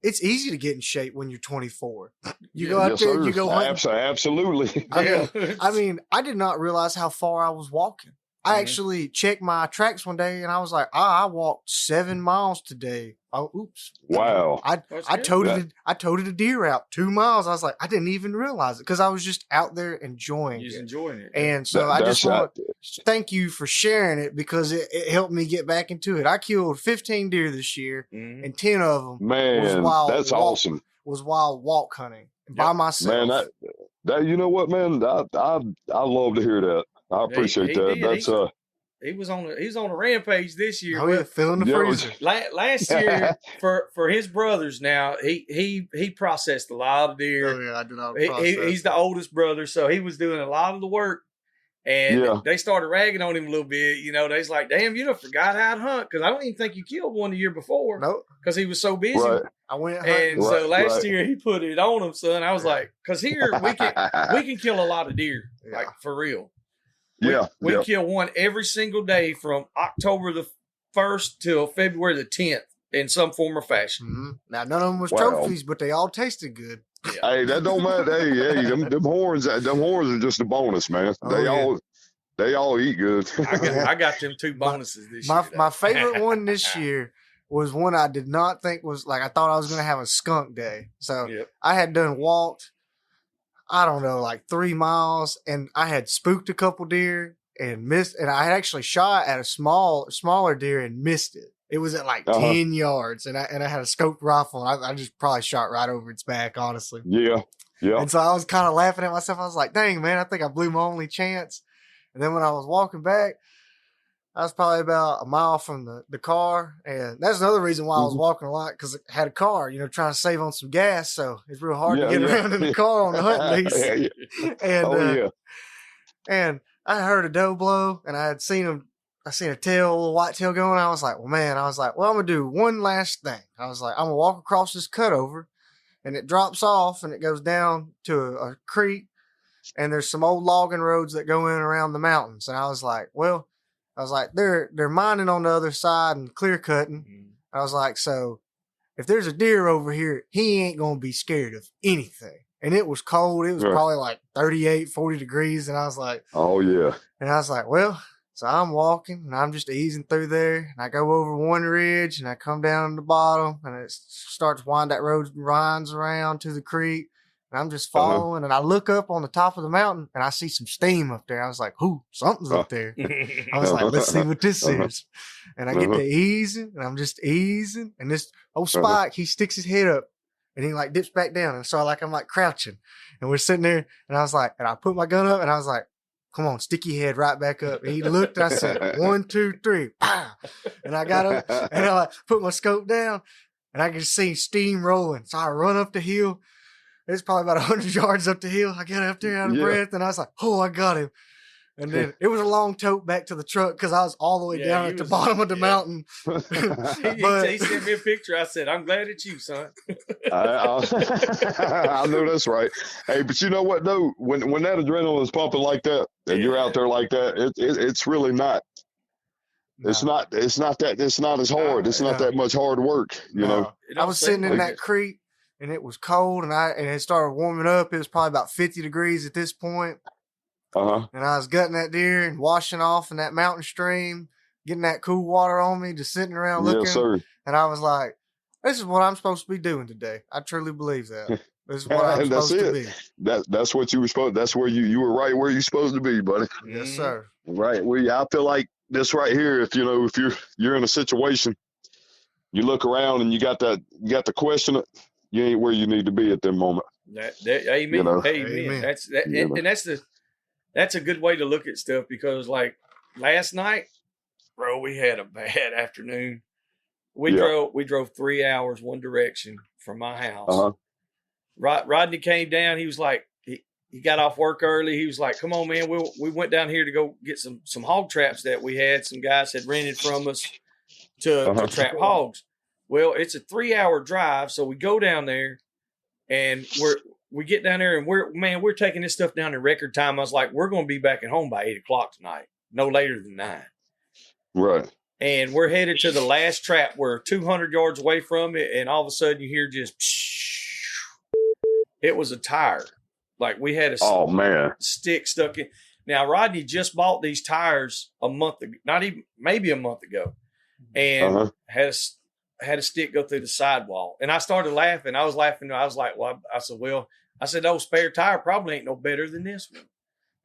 it's easy to get in shape when you're 24. You go out there, you go hunting. Absolutely. I mean, I did not realize how far I was walking. I actually checked my tracks one day, and I was like, I walked 7 miles today. Oh, oops! Wow! I toted a deer out 2 miles. I was like, I didn't even realize it because I was just out there enjoying it. And so I just want to thank you for sharing it because it helped me get back into it. I killed 15 deer this year, and 10 of them that's awesome. Was wild walk hunting by myself. Man, that you know what, man? I love to hear that. I appreciate that. That's he was on a rampage this year. Oh, yeah, filling the freezer. Last year for his brothers. Now he processed a lot of deer. Oh yeah, I did not process. He's the oldest brother, so he was doing a lot of the work. And they started ragging on him a little bit. They's like, damn, you done forgot how to hunt because I don't even think you killed one the year before. Nope, because he was so busy. Right. I went hunting. And so last year he put it on him, son. I was like, because here we can kill a lot of deer, like for real. We kill one every single day from October the 1st till February the 10th in some form or fashion. Mm-hmm. Now, none of them was trophies, but they all tasted good. Yeah. Hey, that don't matter. Hey, them horns are just a bonus, man. They all eat good. I got them 2 bonuses this year. My favorite one this year was one I did not think was I thought I was going to have a skunk day. So I had walked, I don't know, 3 miles, and I had spooked a couple deer and missed, and I had actually shot at a smaller deer and missed it. It was at 10 yards, and I had a scoped rifle, and I just probably shot right over its back, honestly. Yeah. And so I was kind of laughing at myself. I was like, dang, man, I think I blew my only chance. And then when I was walking back, I was probably about a mile from the car. And that's another reason why I was walking a lot, because I had a car, trying to save on some gas. So it's real hard to get around in the car on the hunting lease. And I heard a doe blow, and I seen a tail, a little white tail going. I was like, well, I'm going to do one last thing. I was like, I'm going to walk across this cutover, and it drops off, and it goes down to a creek, and there's some old logging roads that go in around the mountains. And I was like, they're mining on the other side and clear cutting. Mm-hmm. I was like, so if there's a deer over here, he ain't going to be scared of anything. And it was cold. It was probably 38, 40 degrees. And I was like, oh, yeah. And I was like, well, so I'm walking and I'm just easing through there. And I go over one ridge and I come down to the bottom and it starts that road winds around to the creek. and I'm just following, and I look up on the top of the mountain, and I see some steam up there. I was like, "Ooh, something's up there." I was like, "Let's see what this is." And I get to easing, and I'm just easing, and this old Spike, he sticks his head up, and he like dips back down, and so I'm like crouching, and we're sitting there, and I was like, and I put my gun up, and I was like, "Come on, stick your head right back up." And he looked, and I said, 1, 2, 3, pow. And I got up, and I put my scope down, and I could see steam rolling. So I run up the hill. It's probably about 100 yards up the hill. I got up there out of breath, and I was like, "Oh, I got him." And then it was a long tote back to the truck because I was all the way down at the bottom of the mountain. He sent me a picture. I said, "I'm glad it's you, son." I know that's right. Hey, but you know what though? When that adrenaline is pumping like that, and you're out there like that, it's really not. No. It's not as hard. It's not that much hard work. You know. I was sitting in that creek, and it was cold, and it started warming up. It was probably about 50 degrees at this point. And I was gutting that deer and washing off in that mountain stream, getting that cool water on me, just sitting around looking. Yes, sir. And I was like, "This is what I'm supposed to be doing today." I truly believe that. This is what I'm supposed to be. That's what you were supposed. That's where you were right where you're supposed to be, buddy. Yes, sir. Right. I feel like this right here. If you're in a situation, you look around and you got to question it. You ain't where you need to be at that moment. Amen. You know? Amen. That's a good way to look at stuff because, like, last night, bro, we had a bad afternoon. We drove 3 hours one direction from my house. Rodney came down. He was like, he got off work early. He was like, "Come on, man. We went down here to go get some hog traps that we had. Some guys had rented from us to trap hogs." Well, it's a 3-hour drive, so we go down there, and we get down there, and we're taking this stuff down in record time. I was like, "We're going to be back at home by 8:00 tonight, no later than 9." Right. And we're headed to the last trap. We're 200 yards away from it, and all of a sudden you hear just, it was a tire. Like we had a stick stuck in. Now, Rodney just bought these tires a month ago, maybe a month ago, and had a stick go through the sidewall. And I started laughing. I was laughing. I was like, I said, "Oh, spare tire probably ain't no better than this one."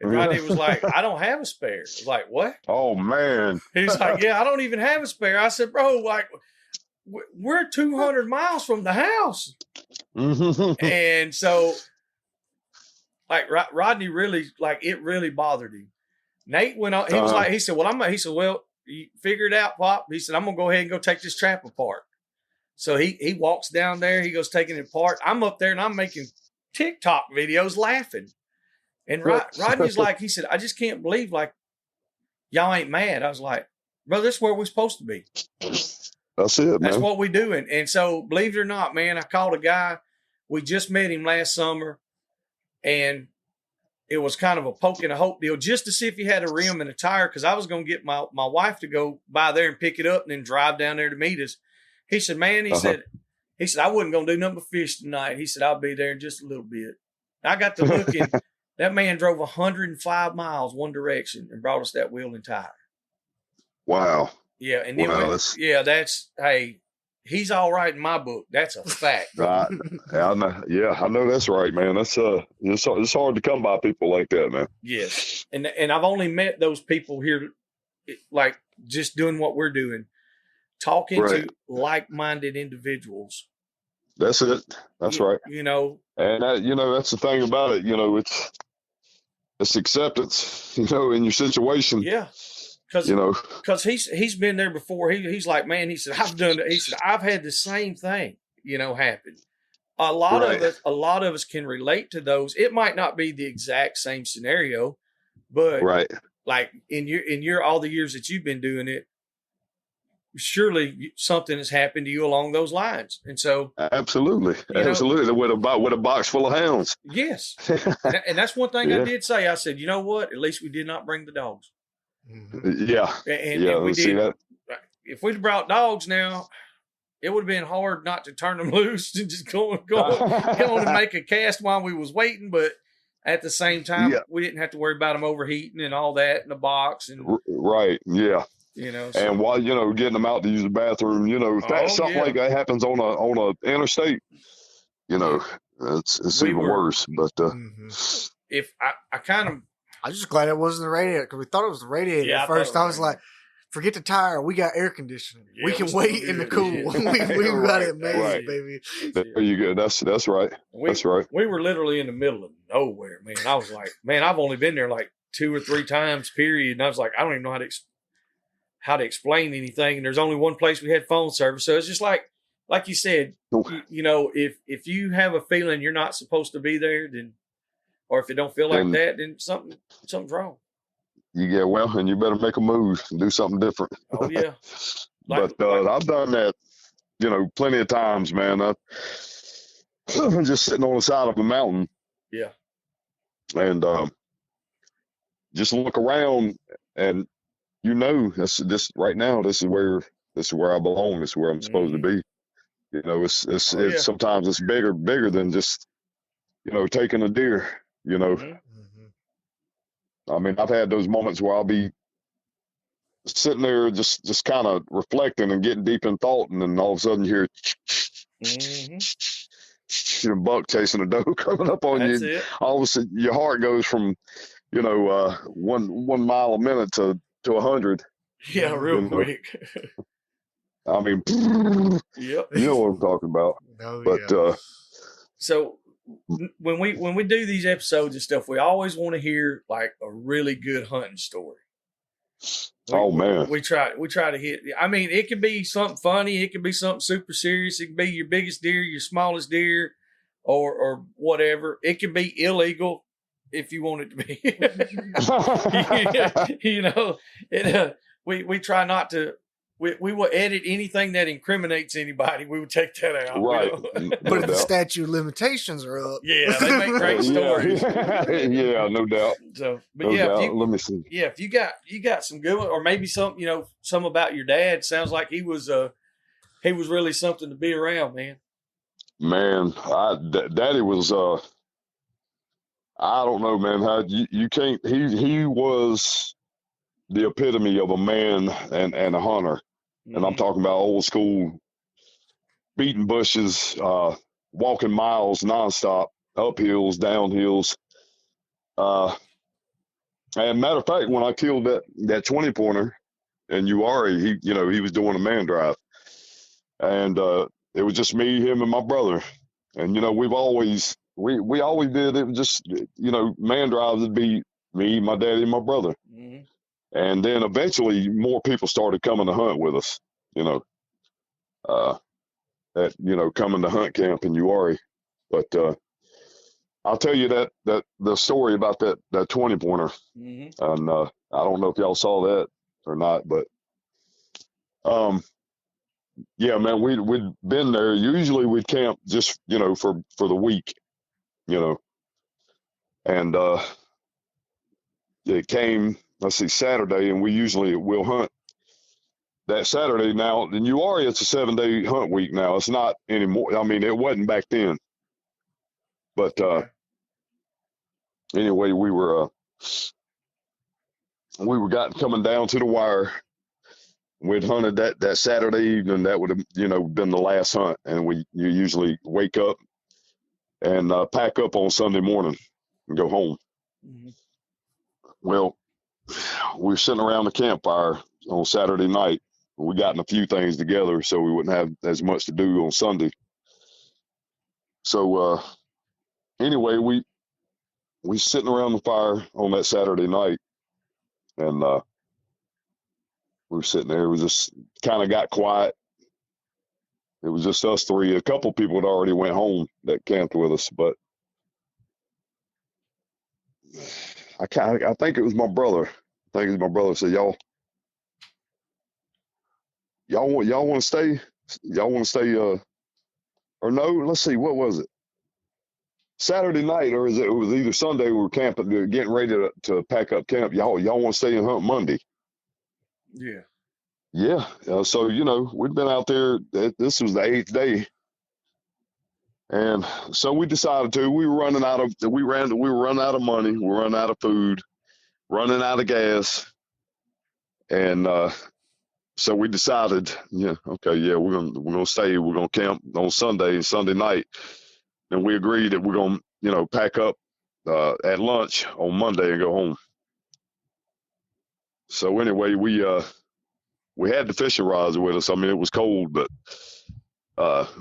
And Rodney was like, "I don't have a spare." I was like, "What?" Oh, man. He's like, "Yeah, I don't even have a spare." I said, "Bro, like, we're 200 miles from the house." And so, like, Rodney really, like, it really bothered him. Nate went on. He said, "Well, you figure it out, Pop." He said, "I'm going to go ahead and go take this trap apart." So he walks down there. He goes taking it apart. I'm up there, and I'm making TikTok videos laughing. And Rodney's like, he said, "I just can't believe, like, y'all ain't mad." I was like, "Bro, this is where we're supposed to be." That's it, man. That's what we're doing. And so, believe it or not, man, I called a guy. We just met him last summer, and it was kind of a poke and a hope deal just to see if he had a rim and a tire, because I was going to get my wife to go by there and pick it up and then drive down there to meet us. He said, "Man," he said, "I wasn't going to do nothing but fish tonight." He said, "I'll be there in just a little bit." I got to looking. That man drove 105 miles one direction and brought us that wheel and tire. Wow. Yeah, and then he's all right in my book. That's a fact. Right. I know that's right, man. That's it's hard to come by people like that, man. Yes, and I've only met those people here, like just doing what we're doing, talking to like-minded individuals. That's it. That's right. You know, and that's the thing about it. It's acceptance. In your situation. Yeah. Because he's been there before. He's like, "Man," he said, "I've done it." He said, "I've had the same thing, happen." A lot of us can relate to those. It might not be the exact same scenario, but like in your all the years that you've been doing it, surely something has happened to you along those lines. And so, absolutely, with a box full of hounds. Yes, and that's one thing I did say. I said, "You know what? At least we did not bring the dogs." Yeah. And we did. That. If we'd brought dogs now, it would have been hard not to turn them loose and just go on and make a cast while we was waiting. But at the same time, we didn't have to worry about them overheating and all that in the box. And right. Yeah. And while, getting them out to use the bathroom, if something like that happens on a interstate, It's We even were- worse. But if I kind of I was just glad it wasn't the radiator because we thought it was the radiator Yeah, I at thought first. it was I was like, forget the tire. We got air conditioning. Yeah, we we can still wait in the do. cool. Yeah. we got Right, it made, right. baby. there you go. That's right. That's right. We were literally in the middle of nowhere, man. I was like, man, I've only been there like 2 or 3 times, period. And I was like, I don't even know how to explain anything. And there's only one place we had phone service, so it's just like you said, you know, if you have a feeling you're not supposed to be there, then, or if it don't feel like And- that, then something's wrong. You get well, and you better make a move and do something different. Oh yeah, But I've done that, you know, plenty of times, man. I'm just sitting on the side of a mountain. Yeah. And just look around, and you know, this right now. This is where I belong. This is where I'm supposed to be. You know, it's yeah. sometimes it's bigger than just, you know, taking a deer. You know, I mean, I've had those moments where I'll be sitting there just kind of reflecting and getting deep in thought, and then all of a sudden you hear a buck chasing a doe coming up on That's you. it. All of a sudden your heart goes from, you know, 1 mile a minute to 100. Yeah, real You know. quick. I mean, Yep. you know what I'm talking about. Oh, But yeah. So when we do these episodes and stuff, we always want to hear like a really good hunting story. Man, we try to hit. I mean, it could be something funny, it could be something super serious, it could be your biggest deer, your smallest deer, or whatever. It can be illegal if you want it to be. You know, we try not to. We will edit anything that incriminates anybody. We would take that out. right. You know? But if the statute of limitations are up. Yeah, they make great stories. Yeah, no doubt. So, but No yeah, doubt. Let me see. yeah, if you got some good one, or maybe some, you know, some about your dad. Sounds like he was really something to be around, man. Man, Daddy was I don't know, man. How you can't. He was the epitome of a man and a hunter. And I'm talking about old school, beating bushes, walking miles nonstop, up hills, down hills. And matter of fact, when I killed that 20 pointer in Uwharrie, he was doing a man drive, and it was just me, him, and my brother. And you know, we always did it. Was just, you know, man drives would be me, my daddy, and my brother. Mm-hmm. And then eventually more people started coming to hunt with us, you know, coming to hunt camp in Uwharrie. But I'll tell you that the story about that 20 pointer. Mm-hmm. And I don't know if y'all saw that or not, but yeah, man, we'd been there. Usually we'd camp just, you know, for the week, you know. And it came, let's see, Saturday, and we'll hunt that Saturday. Now, in Uwharrie, it's a 7-day hunt week now. It's not anymore. I mean, it wasn't back then. But anyway, we were coming down to the wire. We'd hunted that Saturday evening. That would have, you know, been the last hunt. And you usually wake up and pack up on Sunday morning and go home. Mm-hmm. Well, we were sitting around the campfire on Saturday night. We gotten a few things together so we wouldn't have as much to do on Sunday. So anyway, we sitting around the fire on that Saturday night, and we were sitting there. It was just kind of got quiet. It was just us three. A couple people had already went home that camped with us, but I think it was my brother. I think it was my brother said, y'all want to stay? Y'all want to stay? Or no? Let's see. What was it? Saturday night, or it was either Sunday. We were camping, getting ready to pack up camp. Y'all want to stay and hunt Monday? Yeah. Yeah. So you know, we'd been out there. This was the 8th day, and so we decided to. We were running out of money. We were running out of food, running out of gas, and so we decided, yeah, okay, yeah, we're gonna stay. We're gonna camp on Sunday night. and we agreed that we're going to, pack up at lunch on Monday and go home. So anyway, we had the fishing rods with us. I mean, it was cold, but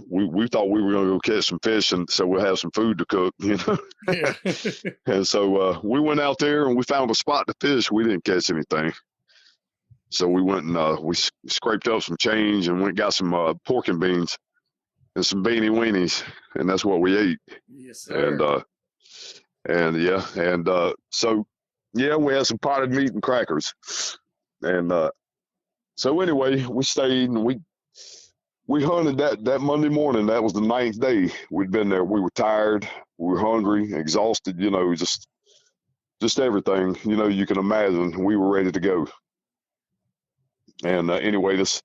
we thought we were going to go catch some fish, and so we'll have some food to cook, Yeah. And so we went out there and we found a spot to fish. We didn't catch anything. So we went and we scraped up some change and went and got some pork and beans and some beanie weenies, and that's what we ate. Yes, sir. So we had some potted meat and crackers, and so anyway, we stayed and we hunted that Monday morning. That was the 9th day we'd been there. We were tired, we were hungry, exhausted, just everything, you can imagine. We were ready to go. And anyway, this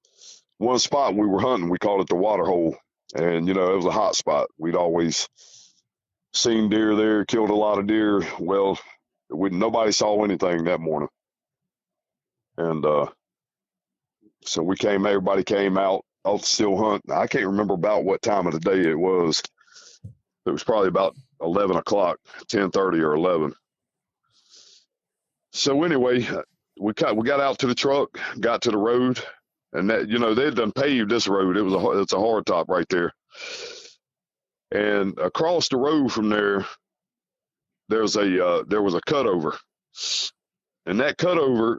one spot we were hunting, we called it the water hole. And, it was a hot spot. We'd always seen deer there, killed a lot of deer. Well, nobody saw anything that morning. And so everybody came out to still hunt. I can't remember about what time of the day it was. It was probably about 11 o'clock, 10:30 or 11. So anyway, we got out to the truck, got to the road, and that, they'd done paved this road. It's a hard top right there. And across the road from there, there was a cutover, and that cutover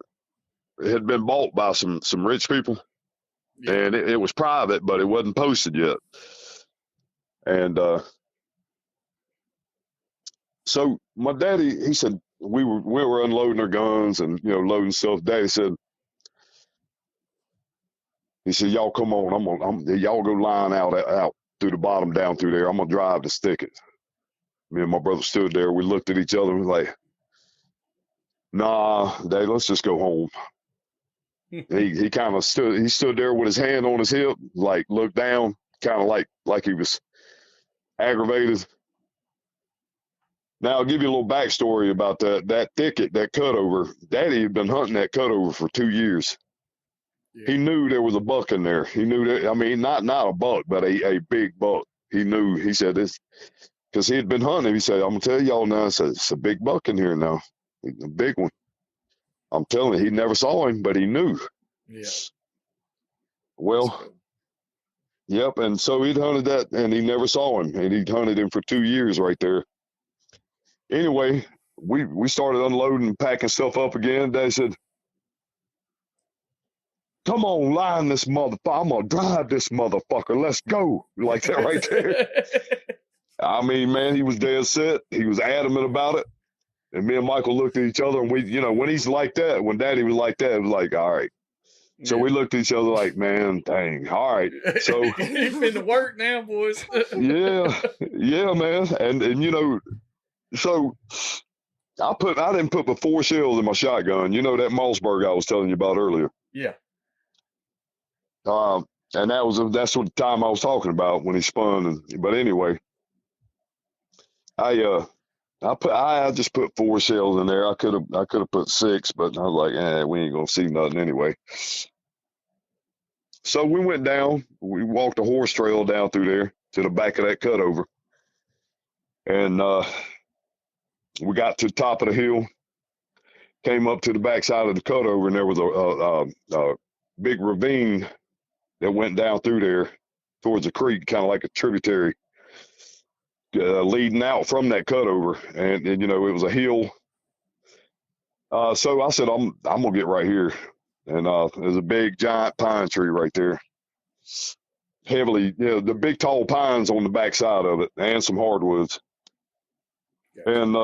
had been bought by some rich people, and it was private, but it wasn't posted yet. And so my daddy, he said, we were unloading our guns and loading stuff. Daddy said, y'all come on, y'all go line out through the bottom down through there. I'm gonna drive the thicket. Me and my brother stood there. We looked at each other and was like, nah, Dad, let's just go home. He kind of stood there with his hand on his hip, like looked down, kind of like he was aggravated. Now I'll give you a little backstory about that thicket, that cutover. Daddy had been hunting that cutover for 2 years. Yeah. He knew there was a buck in there. He knew that. I mean, not a buck, but a big buck. He knew. He said this because he had been hunting. He said, "I'm gonna tell y'all now. It's a big buck in here now, a big one." I'm telling you, he never saw him, but he knew. Yeah. Well, yep. And so he'd hunted that, and he never saw him, and he'd hunted him for 2 years right there. Anyway, we started unloading and packing stuff up again. Daddy said, "Come on, line this motherfucker. I'm going to drive this motherfucker. Let's go." Like that right there. I mean, man, he was dead set. He was adamant about it. And me and Michael looked at each other, and we, when he's like that, when Daddy was like that, it was like, all right. So we looked at each other like, man, dang, all right. So he's been to work now, boys. yeah, man. And so I didn't put the 4 shells in my shotgun. That Mossberg I was telling you about earlier. Yeah. And that's what the time I was talking about when he spun. But anyway, I just put 4 shells in there. I could have put 6, but I was like, we ain't gonna see nothing anyway. So we went down. We walked a horse trail down through there to the back of that cutover, and we got to the top of the hill. Came up to the backside of the cutover, and there was a big ravine that went down through there towards a creek, kind of like a tributary, leading out from that cutover. And it was a hill. So I said, I'm gonna get right here. And there's a big giant pine tree right there. Heavily, the big tall pines on the backside of it, and some hardwoods. Gotcha. And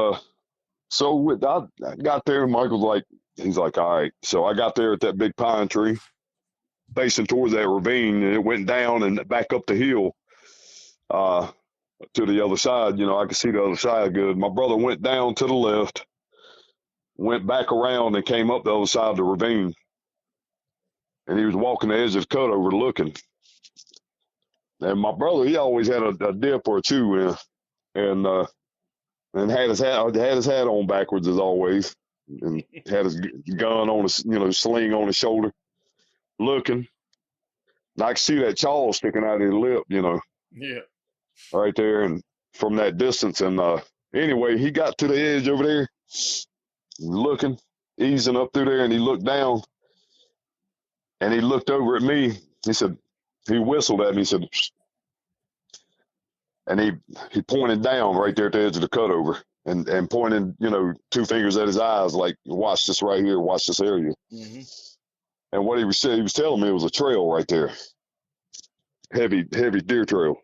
so I got there, and Michael's he's like, all right. So I got there at that big pine tree, facing towards that ravine, and it went down and back up the hill to the other side. I could see the other side good. My brother went down to the left, went back around, and came up the other side of the ravine. And he was walking the edge of the cutover looking. And my brother, he always had a dip or a two in, and had his hat on backwards as always, and had his gun on his, sling on his shoulder, looking. And I could see that chaw sticking out of his lip, Yeah, right there. And from that distance. And anyway, he got to the edge over there, looking, easing up through there, and he looked down, and he looked over at me. He said, he whistled at me. He said, and he pointed down right there at the edge of the cutover, and pointed, 2 fingers at his eyes, like, watch this right here, watch this area. Mm-hmm. And what he was telling me, it was a trail right there, heavy deer trail.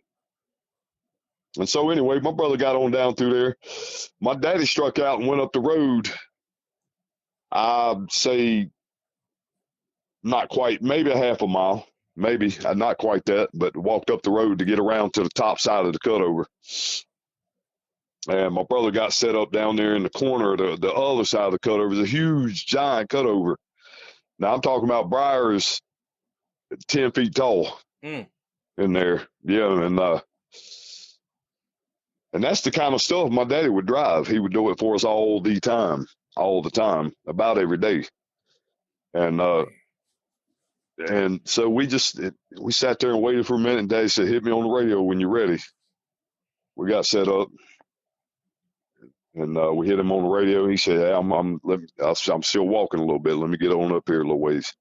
And so anyway, my brother got on down through there. My daddy struck out and went up the road. I'd say not quite, maybe a half a mile, maybe not quite that, but walked up the road to get around to the top side of the cutover. And my brother got set up down there in the corner of the other side of the cutover. It's a huge, giant cutover. Now I'm talking about briars 10 feet tall in there. Yeah, and that's the kind of stuff my daddy would drive. He would do it for us all the time, about every day. And so we sat there and waited for a minute, and Daddy said, hit me on the radio when you're ready. We got set up, and we hit him on the radio. He said, hey, I'm still walking a little bit. Let me get on up here a little ways.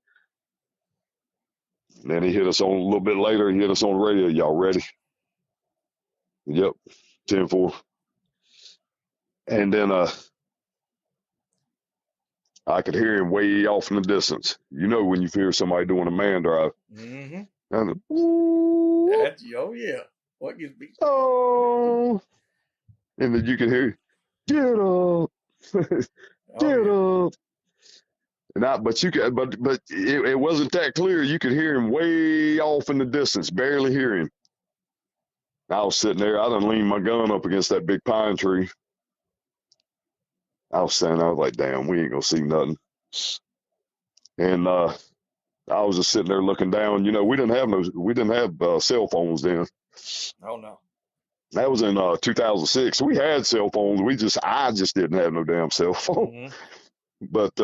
And then he hit us on a little bit later. He hit us on the radio. Y'all ready? Yep. 10-4. And then I could hear him way off in the distance. When you hear somebody doing a man drive. Mm-hmm. And Oh, yeah. What gives me? oh. And then you can hear, get up. Get up. But it wasn't that clear. You could hear him way off in the distance, barely hear him. I was sitting there. I done leaned my gun up against that big pine tree. I was standing. I was like, "Damn, we ain't gonna see nothing." And I was just sitting there looking down. We didn't have cell phones then. Oh no. That was in 2006. We had cell phones. I just didn't have no damn cell phone. Mm-hmm. But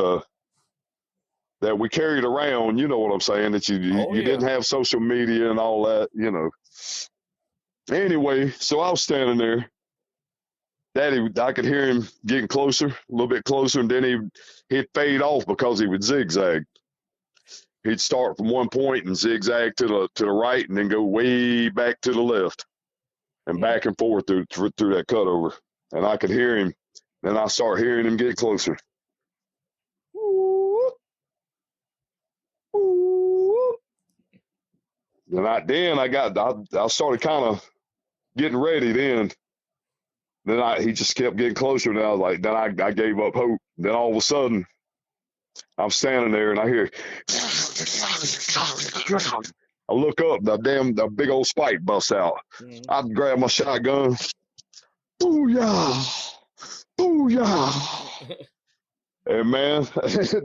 that we carried around. You know what I'm saying? That you didn't have social media and all that. Anyway, so I was standing there. Daddy, I could hear him getting closer, a little bit closer, and then he'd fade off because he would zigzag. He'd start from one point and zigzag to the right, and then go way back to the left, and back and forth through that cutover. And I could hear him. Then I start hearing him get closer. And I started kind of getting ready then. Then he just kept getting closer, and I was like, then I gave up hope. Then all of a sudden, I'm standing there, and I hear, I look up, the big old spike busts out. Mm-hmm. I grab my shotgun. Booyah! Booyah! And man,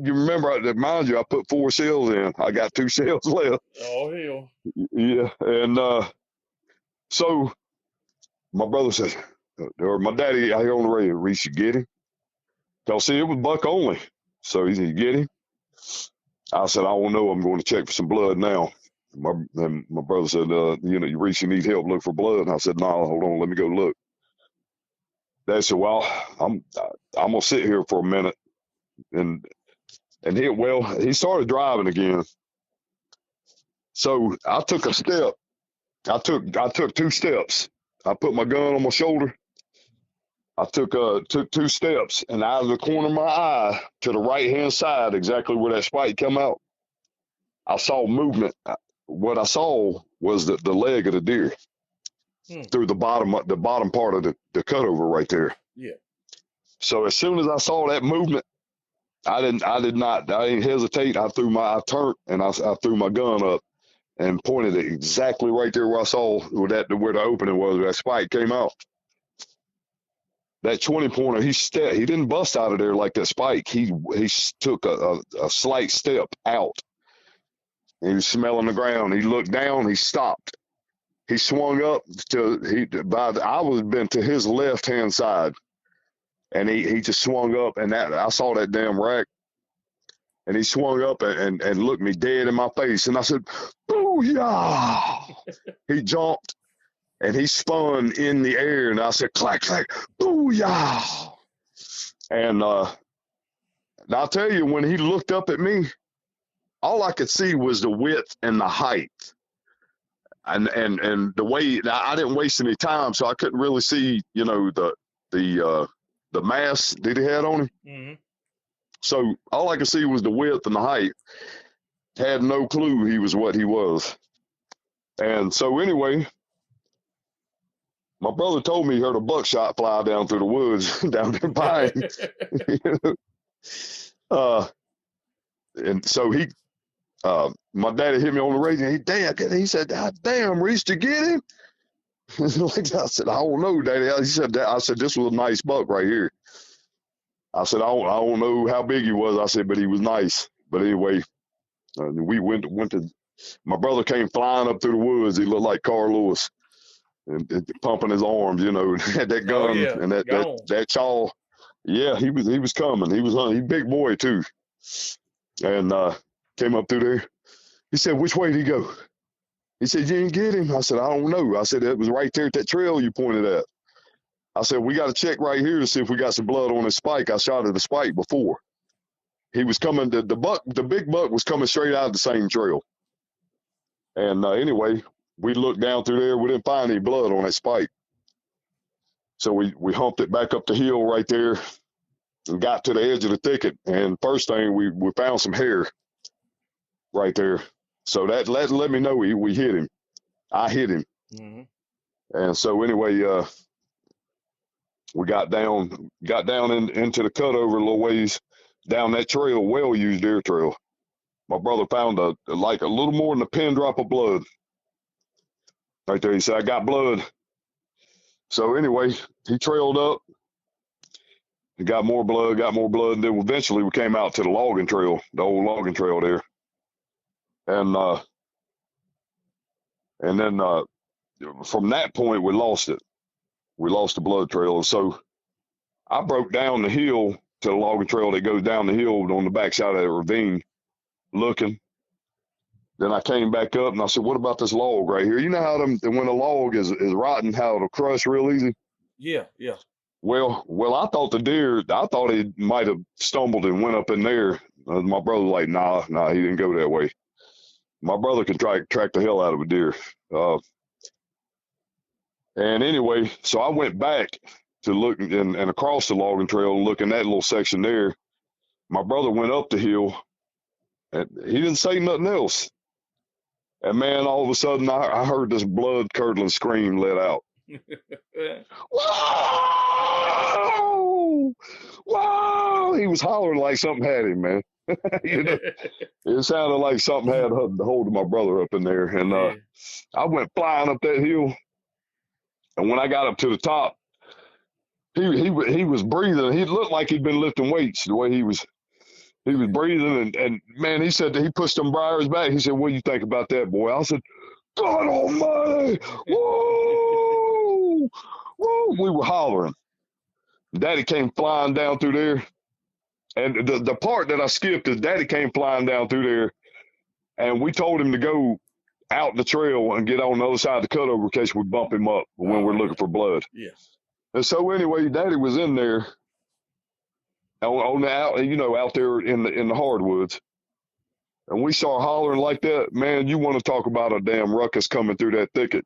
you remember, mind you, I put 4 shells in. I got 2 shells left. Oh, hell. Yeah. And so my brother said, or my daddy out here on the radio, Reese, you get him? Because see, it was buck only. So he said, you get him? I said, I don't know. I'm going to check for some blood now. And my brother said, Reese, you need help, look for blood. And I said, no, hold on, let me go look. Dad said, well, I'm going to sit here for a minute. And he started driving again. So I took a step. I took 2 steps. I put my gun on my shoulder. I took 2 steps, and out of the corner of my eye to the right-hand side, exactly where that spike come out, I saw movement. What I saw was the leg of the deer through the bottom part of the cutover right there. Yeah. So as soon as I saw that movement, I didn't hesitate. I turned and I threw my gun up and pointed it exactly right there where I saw where the opening was, where that spike came out. That 20-pointer, he didn't bust out of there like that spike. He took a slight step out. He was smelling the ground. He looked down. He stopped. He swung up I was been to his left hand side, and he just swung up, and I saw that damn rack, and he swung up and looked me dead in my face, and I said, "Booyah!" He jumped. and he spun in the air, and I said, clack, clack, booyah. And I'll tell you, when he looked up at me, all I could see was the width and the height. And the way, I didn't waste any time, so I couldn't really see, the mass that he had on him. Mm-hmm. So all I could see was the width and the height. Had no clue he was what he was. And so anyway, my brother told me he heard a buckshot fly down through the woods down there by him. And so my daddy hit me on the radio. He said, damn, Reese, did you get him? I said, I don't know, Daddy. I said, this was a nice buck right here. I said, I don't know how big he was. I said, but he was nice. But anyway, we went to, my brother came flying up through the woods. He looked like Carl Lewis and pumping his arms, had that gun and that chaw. Yeah, he was coming. He was hunting. He's a big boy too. And came up through there. He said, which way did he go? He said, you didn't get him? I said, I don't know. I said, it was right there at that trail you pointed at. I said, we got to check right here to see if we got some blood on his spike. I shot at the spike before. He was coming, the big buck was coming straight out of the same trail. And anyway, we looked down through there. We didn't find any blood on that spike. So we humped it back up the hill right there and got to the edge of the thicket. And first thing, we found some hair right there. So that let me know we hit him. I hit him. Mm-hmm. And so anyway, we got down into the cutover a little ways down that trail, well-used deer trail. My brother found a little more than a pin drop of blood right there. He said, I got blood. So anyway, he trailed up. He got more blood. And then eventually we came out to the logging trail, the old logging trail there. And then from that point, we lost it. We lost the blood trail. And so I broke down the hill to the logging trail that goes down the hill on the backside of that ravine looking. Then I came back up and I said, what about this log right here? You know how when a log is rotten, how it'll crush real easy? Yeah. Well, I thought he might have stumbled and went up in there. My brother was like, nah, he didn't go that way. My brother can track the hell out of a deer. And anyway, so I went back to look and across the logging trail and look in that little section there. My brother went up the hill and he didn't say nothing else. And man, all of a sudden I heard this blood curdling scream let out. Whoa! Whoa! He was hollering like something had him, man. It sounded like something had the hold of my brother up in there. And I went flying up that hill. And when I got up to the top, he was breathing. He looked like he'd been lifting weights the way he was breathing. And man, he said that he pushed them briars back. He said, what do you think about that, boy? I said, God almighty! Whoa! Whoa! We were hollering. Daddy came flying down through there. And the part that I skipped is Daddy came flying down through there, and we told him to go out the trail and get on the other side of the cutover in case we bump him up when we're looking for blood. Yeah. And so anyway, Daddy was in there out there in the hardwoods, and we saw hollering like that. Man, you want to talk about a damn ruckus coming through that thicket?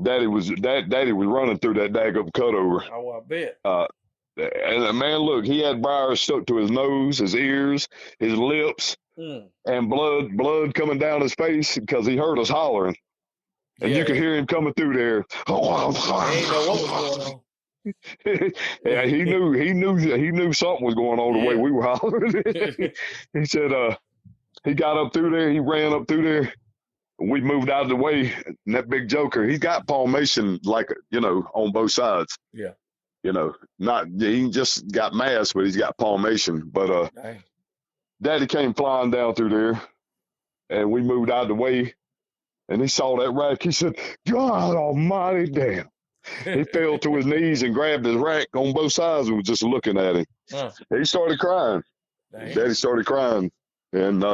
Daddy was running through that daggum cutover. Oh, I bet. And man, look, he had briars stuck to his nose, his ears, his lips, and blood coming down his face because he heard us hollering. And you could hear him coming through there. He didn't know what was going on. Yeah, he knew something was going on the way we were hollering. He said he got up through there, he ran up through there, and we moved out of the way. And that big joker, he got palmation on both sides. Yeah. He just got mass, but he's got palmation. But Daddy came flying down through there, and we moved out of the way, and he saw that rack. He said, God almighty damn. He fell to his knees and grabbed his rack on both sides and was just looking at him. He started crying. Damn. Daddy started crying. And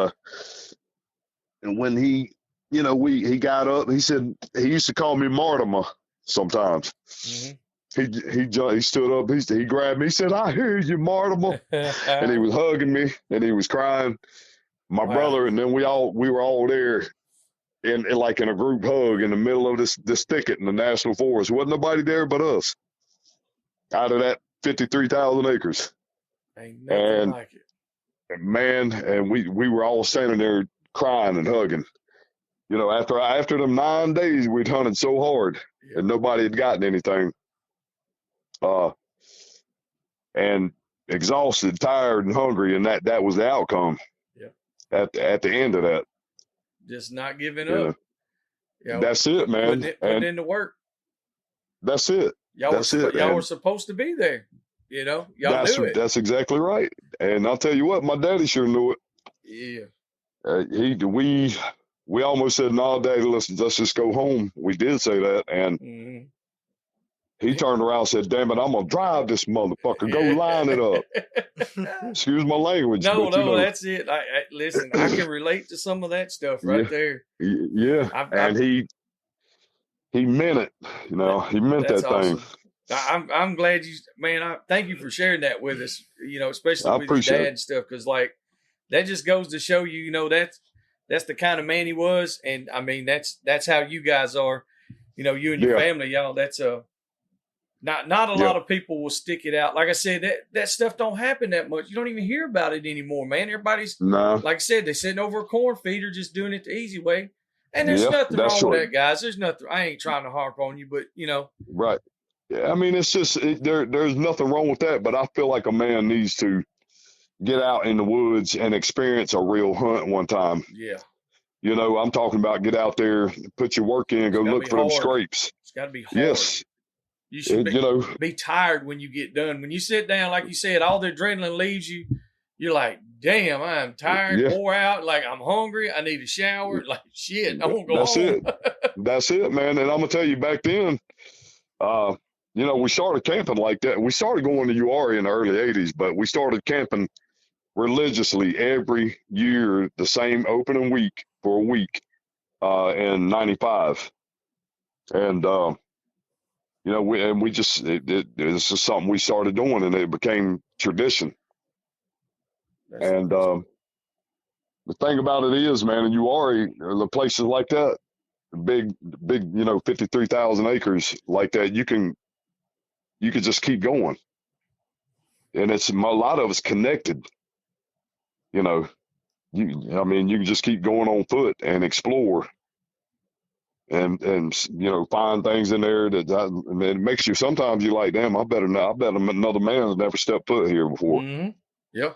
when he he got up. He said he used to call me Mortimer sometimes. Mhm. He stood up. He grabbed me. He said, "I hear you, Mortimer," and he was hugging me and he was crying. My Wow. brother and then we were all there in like in a group hug in the middle of this thicket in the national forest. Wasn't nobody there but us. Out of that 53,000 acres, Ain't nothing and like it. man, and we were all standing there crying and hugging. After them 9 days, we'd hunted so hard Yeah. and nobody had gotten anything. And exhausted, tired, and hungry, and that was the outcome. Yeah. At the end of that, Just not giving you up. know, that's it, man. Putting in the work. That's it. Y'all were supposed to be there. Y'all knew it. That's exactly right. And I'll tell you what, my daddy sure knew it. Yeah. We almost said, "No, Daddy, let's just go home." We did say that, and Mhm. he turned around and said, "Damn it, I'm gonna drive this motherfucker. Go line it up." Excuse my language. No, but, that's it. Listen, I can relate to some of that stuff right there. Yeah, and he meant it. He meant That's that awesome. thing. I'm glad I thank you for sharing that with us. Especially I with your appreciate dad it. and stuff, because that just goes to show you, that's the kind of man he was, and I mean that's how you guys are. You and your family, y'all. That's not a lot of people will stick it out. Like I said, that stuff don't happen that much. You don't even hear about it anymore, man. Everybody's like I said, they're sitting over a corn feeder just doing it the easy way. And there's nothing wrong with that, guys. There's nothing. I ain't trying to harp on you, but Right. Yeah, I mean, it's just there's nothing wrong with that, but I feel like a man needs to get out in the woods and experience a real hunt one time. Yeah. I'm talking about get out there, put your work in, go look for them scrapes. It's got to be hard. Yes. You should be tired when you get done. When you sit down, like you said, all the adrenaline leaves you. You're like, damn, I'm tired, wore out. Like, I'm hungry. I need a shower. Like, shit, I won't go home. That's it, man. And I'm going to tell you, back then, we started camping like that. We started going to URI in the early 80s, but we started camping religiously every year, the same opening week for a week in 95. And, it's just something we started doing, and it became tradition. And the thing about it is, man, in URI, the places like that, big, 53,000 acres like that, you could just keep going. And it's a lot of it's connected. You can just keep going on foot and explore. And find things in there and it makes you, sometimes you're like, damn, I bet another man's never stepped foot here before. Mm-hmm. Yeah.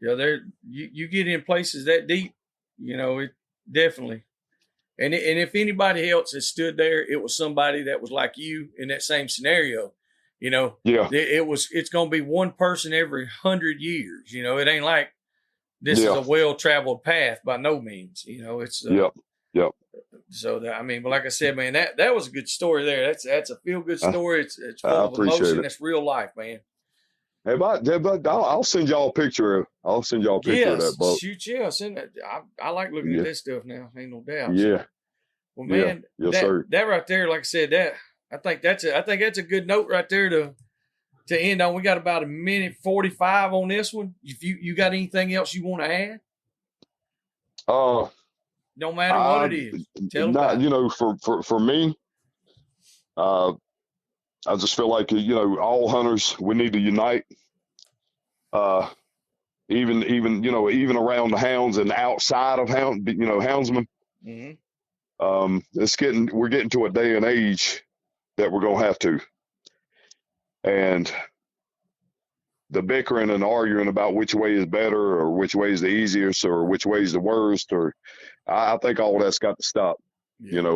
Yeah, you get in places that deep, it definitely. And if anybody else has stood there, it was somebody that was like you in that same scenario. Yeah. It's going to be one person every 100 years. It ain't like this is a well-traveled path by no means. It's Yep. So but like I said, man, that was a good story there. That's a feel-good story. It's full of emotion. That's real life, man. Hey, I'll send y'all a picture. I'll send y'all a picture of that boat. Shoot, yeah. Send that. I like looking at this stuff now. Ain't no doubt. Yeah. So, well, man, yes, sir. That right there, like I said, I think that's a good note right there to end on. We got about 1:45 on this one. If you got anything else you want to add? No matter what it is. Tell them about it. For me, I just feel like all hunters, we need to unite. Even around the hounds and outside of houndsmen. Mm-hmm. We're getting to a day and age that we're gonna have to. And the bickering and arguing about which way is better or which way is the easiest or which way is the worst, or I think all that's got to stop. Yeah.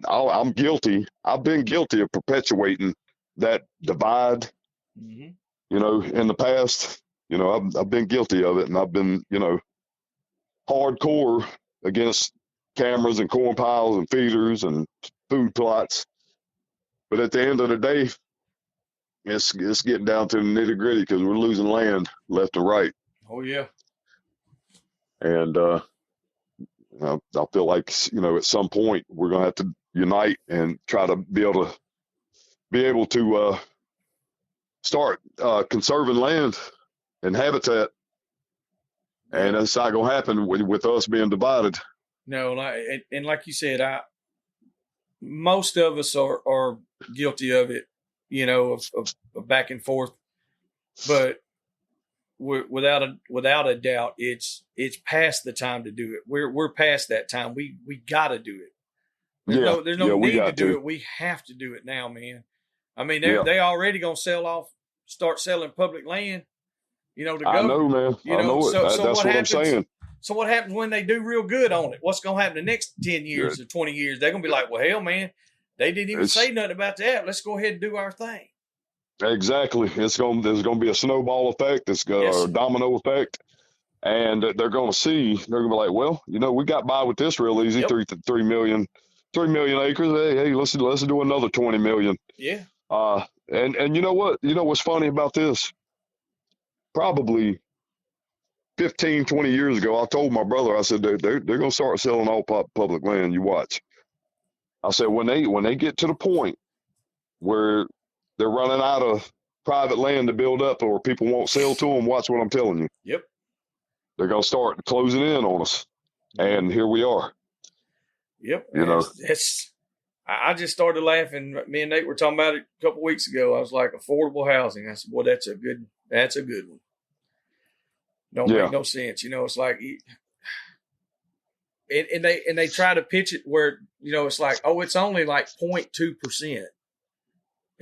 I'm guilty. I've been guilty of perpetuating that divide. Mm-hmm. In the past, I've been guilty of it, and I've been, hardcore against cameras and corn piles and feeders and food plots. But at the end of the day, it's getting down to the nitty gritty because we're losing land left and right. Oh yeah. And I feel like, at some point we're going to have to unite and try to be able to start conserving land and habitat. And that's not going to happen with us being divided. No, and like you said, most of us are guilty of it, of back and forth. But without a doubt, it's past the time to do it. We're past that time. We got to do it. There's no need to do it. We have to do it now, man. I mean, they already gonna start selling public land. To go. I know, man. I know it. That's what I'm saying. So what happens when they do real good on it? What's gonna happen the next 10 years or 20 years? They're gonna be like, well, hell, man, they didn't even say nothing about that. Let's go ahead and do our thing. Exactly. There's going to be a snowball effect. It's a domino effect. And they're going to see, they're going to be like, well, we got by with this real easy. 3 million acres. Hey, let's do another 20 million. Yeah. And you know what? What's funny about this? Probably 15, 20 years ago, I told my brother, I said, they're going to start selling all public land. You watch. I said, when they get to the point where they're running out of private land to build up or people won't sell to them, watch what I'm telling you. Yep. They're going to start closing in on us. And here we are. Yep. I just started laughing. Me and Nate were talking about it a couple of weeks ago. I was like, affordable housing. I said, boy, that's a good one. Don't make no sense. It's like, and they try to pitch it where, it's like, oh, it's only like 0.2%.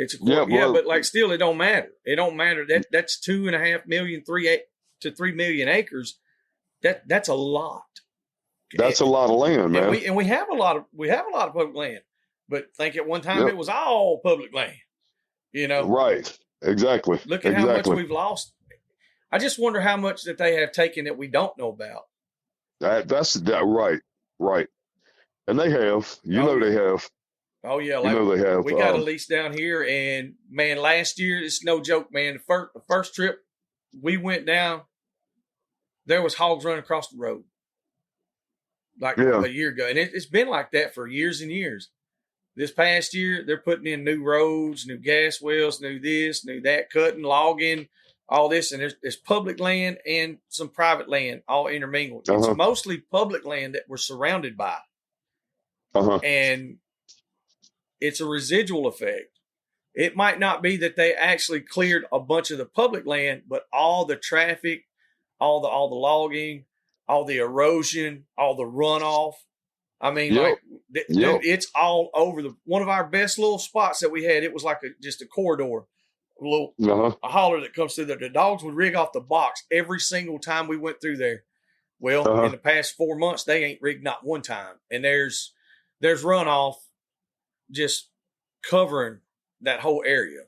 It's but like still, it don't matter. It don't matter. That's 2.5 million, 3 to 3 million acres. That's a lot. That's a lot of land, man. And we have a lot of public land. But think at one time it was all public land. Right. Exactly. Look at how much we've lost. I just wonder how much that they have taken that we don't know about. That's right. Right. And they have. They have. Oh yeah, they have. We got a lease down here, and man, last year it's no joke, man. The first trip we went down, there was hogs running across the road, a year ago, and it's been like that for years and years. This past year, they're putting in new roads, new gas wells, new this, new that, cutting, logging, all this, and there's public land and some private land all intermingled. It's mostly public land that we're surrounded by, and it's a residual effect. It might not be that they actually cleared a bunch of the public land, but all the traffic, all the logging, all the erosion, all the runoff. I mean, dude, it's all over. One of our best little spots that we had, it was like just a corridor, a holler that comes through there. The dogs would rig off the box every single time we went through there. Well, in the past 4 months, they ain't rigged not one time. And there's runoff just covering that whole area.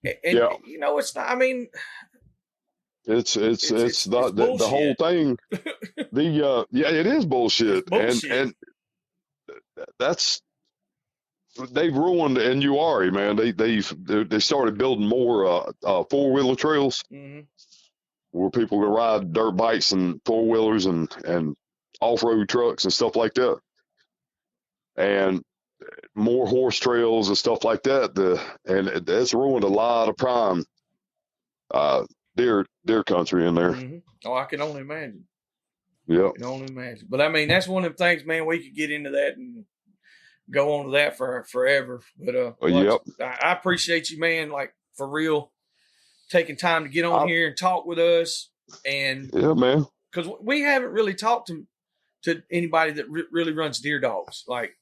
And it's not, I mean, it's the whole thing. It is bullshit. And that's, they've ruined NURE, man. They started building more 4-wheeler trails where people can ride dirt bikes and 4-wheelers and off-road trucks and stuff like that. And more horse trails and stuff like that. And it's ruined a lot of prime deer country in there. Oh, I can only imagine. Yeah, I can only imagine. But I mean, that's one of the things, man. We could get into that and go on to that for forever. But I appreciate you, man. Like for real, taking time to get on here and talk with us. And man, because we haven't really talked to anybody that really runs deer dogs, like.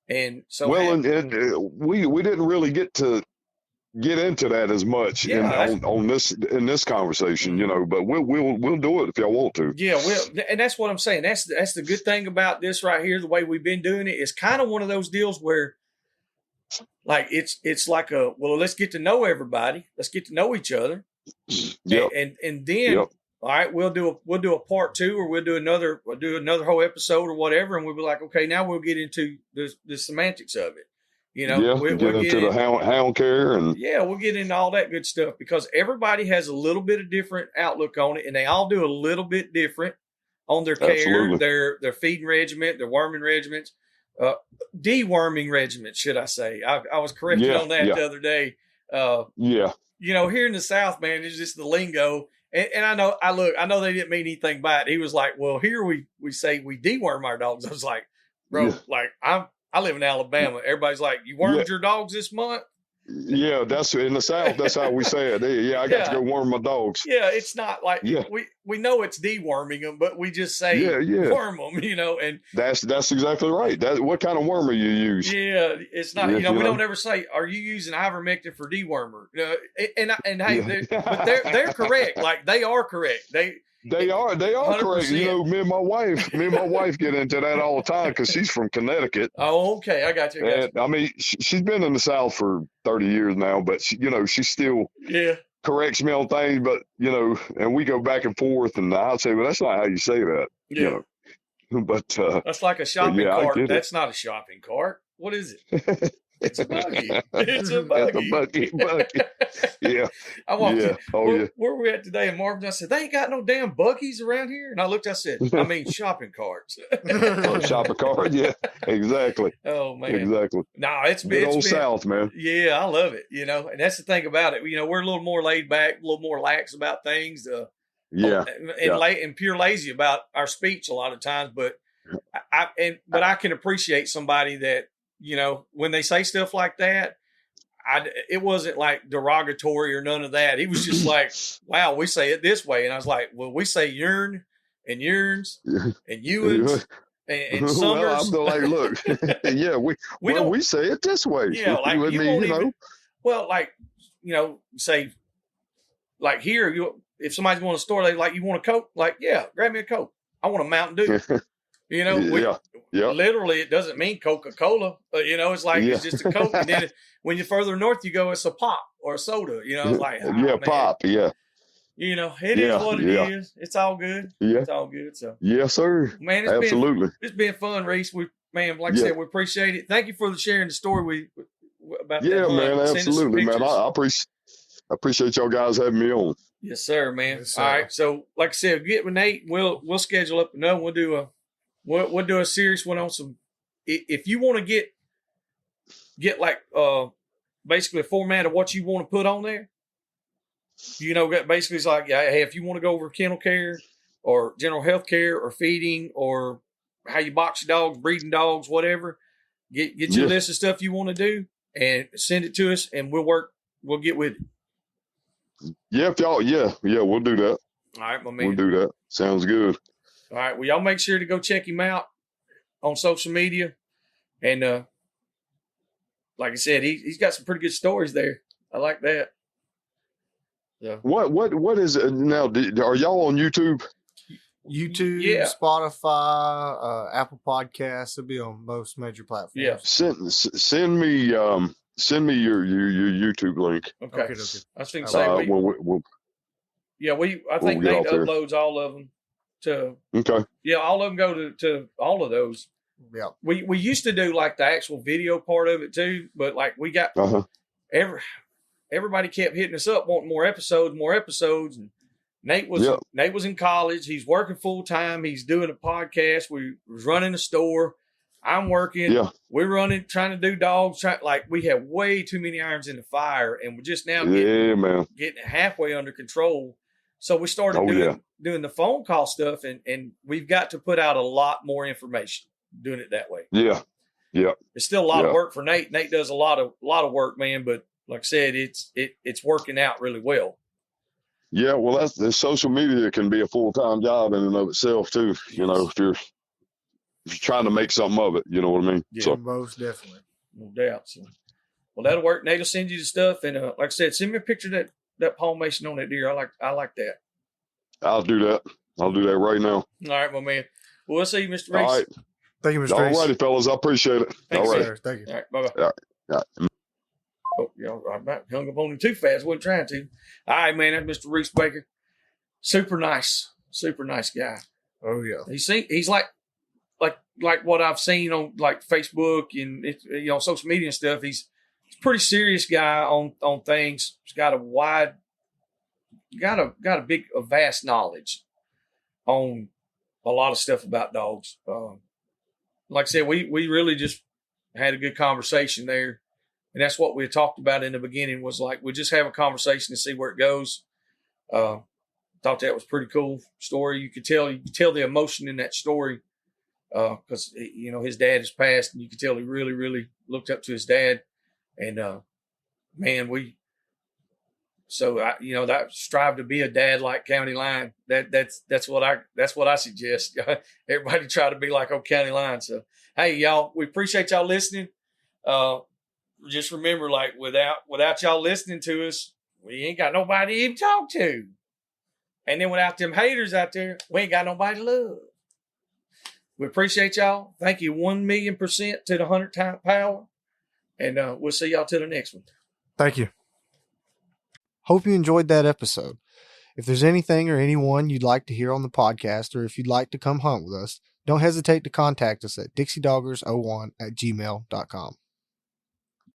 And so, and we didn't really get into that as much in this conversation, but we'll do it if y'all want to. Yeah, and that's what I'm saying. That's the good thing about this right here. The way we've been doing it is kind of one of those deals where, like, it's like let's get to know everybody, let's get to know each other, and then. All right, we'll do a part 2, or we'll do another whole episode or whatever, and we'll be like, okay, now we'll get into the semantics of it. We'll get into the hound care and we'll get into all that good stuff because everybody has a little bit of different outlook on it, and they all do a little bit different. on their care, Absolutely. their feeding regimen, their worming regimens, deworming regimens, should I say. I was corrected on that the other day. Yeah. Here in the South, man, it's just the lingo. And I know they didn't mean anything by it. He was like, well, here we say we deworm our dogs. I was like, bro, I live in Alabama. Everybody's like, you wormed your dogs this month? Yeah, that's in the South. That's how we say it. I got to go worm my dogs. Yeah, it's not like we know it's deworming them, but we just say worm them, And that's exactly right. What kind of wormer you use? Yeah, it's not. We don't ever say, "Are you using ivermectin for dewormer?" And hey, but they're correct. Like they are correct. They are 100%. Correct. Me and my wife get into that all the time because she's from Connecticut. Oh, okay, I got you. And I mean, she's been in the South for 30 years now, but she still corrects me on things. But and we go back and forth, and I'll say, well, that's not how you say that. Yeah. But that's like a shopping cart. That's not a shopping cart. What is it? It's a buggy. It's a buggy. Yeah. I walked in. Where were we at today in Marvin? I said, they ain't got no damn buggies around here. And I looked, I said, I mean shopping carts. Shopping cart, yeah. Exactly. Oh man. Exactly. No, it's been South, man. Yeah, I love it. And that's the thing about it. We're a little more laid back, a little more lax about things. And pure lazy about our speech a lot of times. But I can appreciate somebody that, when they say stuff like that, it wasn't like derogatory or none of that. He was just like, wow, we say it this way. And I was like, well, we say yearn and yearns and ewans and summers. Well, I'm like, look, we say it this way. Yeah, like well, like, say, like here, if somebody's going to the store, they like, you want a Coke? Like, yeah, grab me a Coke. I want a Mountain Dew. Literally, it doesn't mean Coca-Cola. It's like it's just a Coke. And then when you're further north, you go, it's a pop or a soda. It's like pop. Yeah. It is what it is. It's all good. Yeah, it's all good. So yes, sir. Man, it's been fun, Reese. Like I said, we appreciate it. Thank you for sharing the story about that. Yeah, man, absolutely, man. I appreciate y'all guys having me on. Yes, sir, man. Yes, sir. All right. So, like I said, get with Nate. We'll schedule up another. We'll do a serious one on some. If you want to get like basically a format of what you want to put on there, basically it's like, hey, if you want to go over kennel care or general health care or feeding or how you box your dogs, breeding dogs, whatever, get your list of stuff you want to do and send it to us, and we'll get with it. Yeah, if y'all, we'll do that. All right, my man. We'll do that. Sounds good. All right. Well, y'all make sure to go check him out on social media. And like I said, he's got some pretty good stories there. I like that. Yeah. What is it now? Are y'all on YouTube? YouTube, Spotify, Apple Podcasts. It'll be on most major platforms. Yeah. Send me your YouTube link. Okay. I was thinking say I think Nate uploads all of them. All of them go to all of those. Yeah, we used to do like the actual video part of it too, but like we got everybody kept hitting us up wanting more episodes, and Nate was in college. He's working full time. He's doing a podcast. We was running a store. I'm working. Yeah. We're running, trying to do dogs. We have way too many irons in the fire, and we're just now getting halfway under control. So we started doing the phone call stuff, and we've got to put out a lot more information doing it that way. Yeah. Yeah. It's still a lot of work for Nate. Nate does a lot of work, man, but like I said, it's working out really well. Yeah, well, the social media can be a full-time job in and of itself too. If you're trying to make something of it, you know what I mean? Yeah, most definitely. No doubt. So, well, that'll work. Nate will send you the stuff, and like I said, send me a picture of that palmation on that deer. I like that. I'll do that. I'll do that right now. All right, my man. Well, we'll see you, Mr. Reese. All right. Thank you, Mr. Reese. All righty, fellas. I appreciate it. Thanks, all right. Sir. Thank you. All right, bye-bye. All right. Oh, I about hung up on him too fast. Wasn't trying to. All right, man. That's Mr. Reece Baker. Super nice guy. Oh yeah. He's like what I've seen on like Facebook and social media and stuff. He's a pretty serious guy on things. He's got a vast knowledge on a lot of stuff about dogs. Like I said, we really just had a good conversation there. And that's what we had talked about in the beginning, was like, we just have a conversation to see where it goes. Thought that was pretty cool story. You could tell the emotion in that story, because his dad has passed, and you could tell he really, really looked up to his dad. And man, that strive to be a dad like County Line. That's what I suggest. Everybody try to be like old County Line. So hey, y'all, we appreciate y'all listening. Just remember, like, without y'all listening to us, we ain't got nobody to even talk to. And then without them haters out there, we ain't got nobody to love. We appreciate y'all. Thank you 1,000,000% to the 100-time power. And we'll see y'all till the next one. Thank you. Hope you enjoyed that episode. If there's anything or anyone you'd like to hear on the podcast, or if you'd like to come hunt with us, don't hesitate to contact us at dixiedoggers01@gmail.com.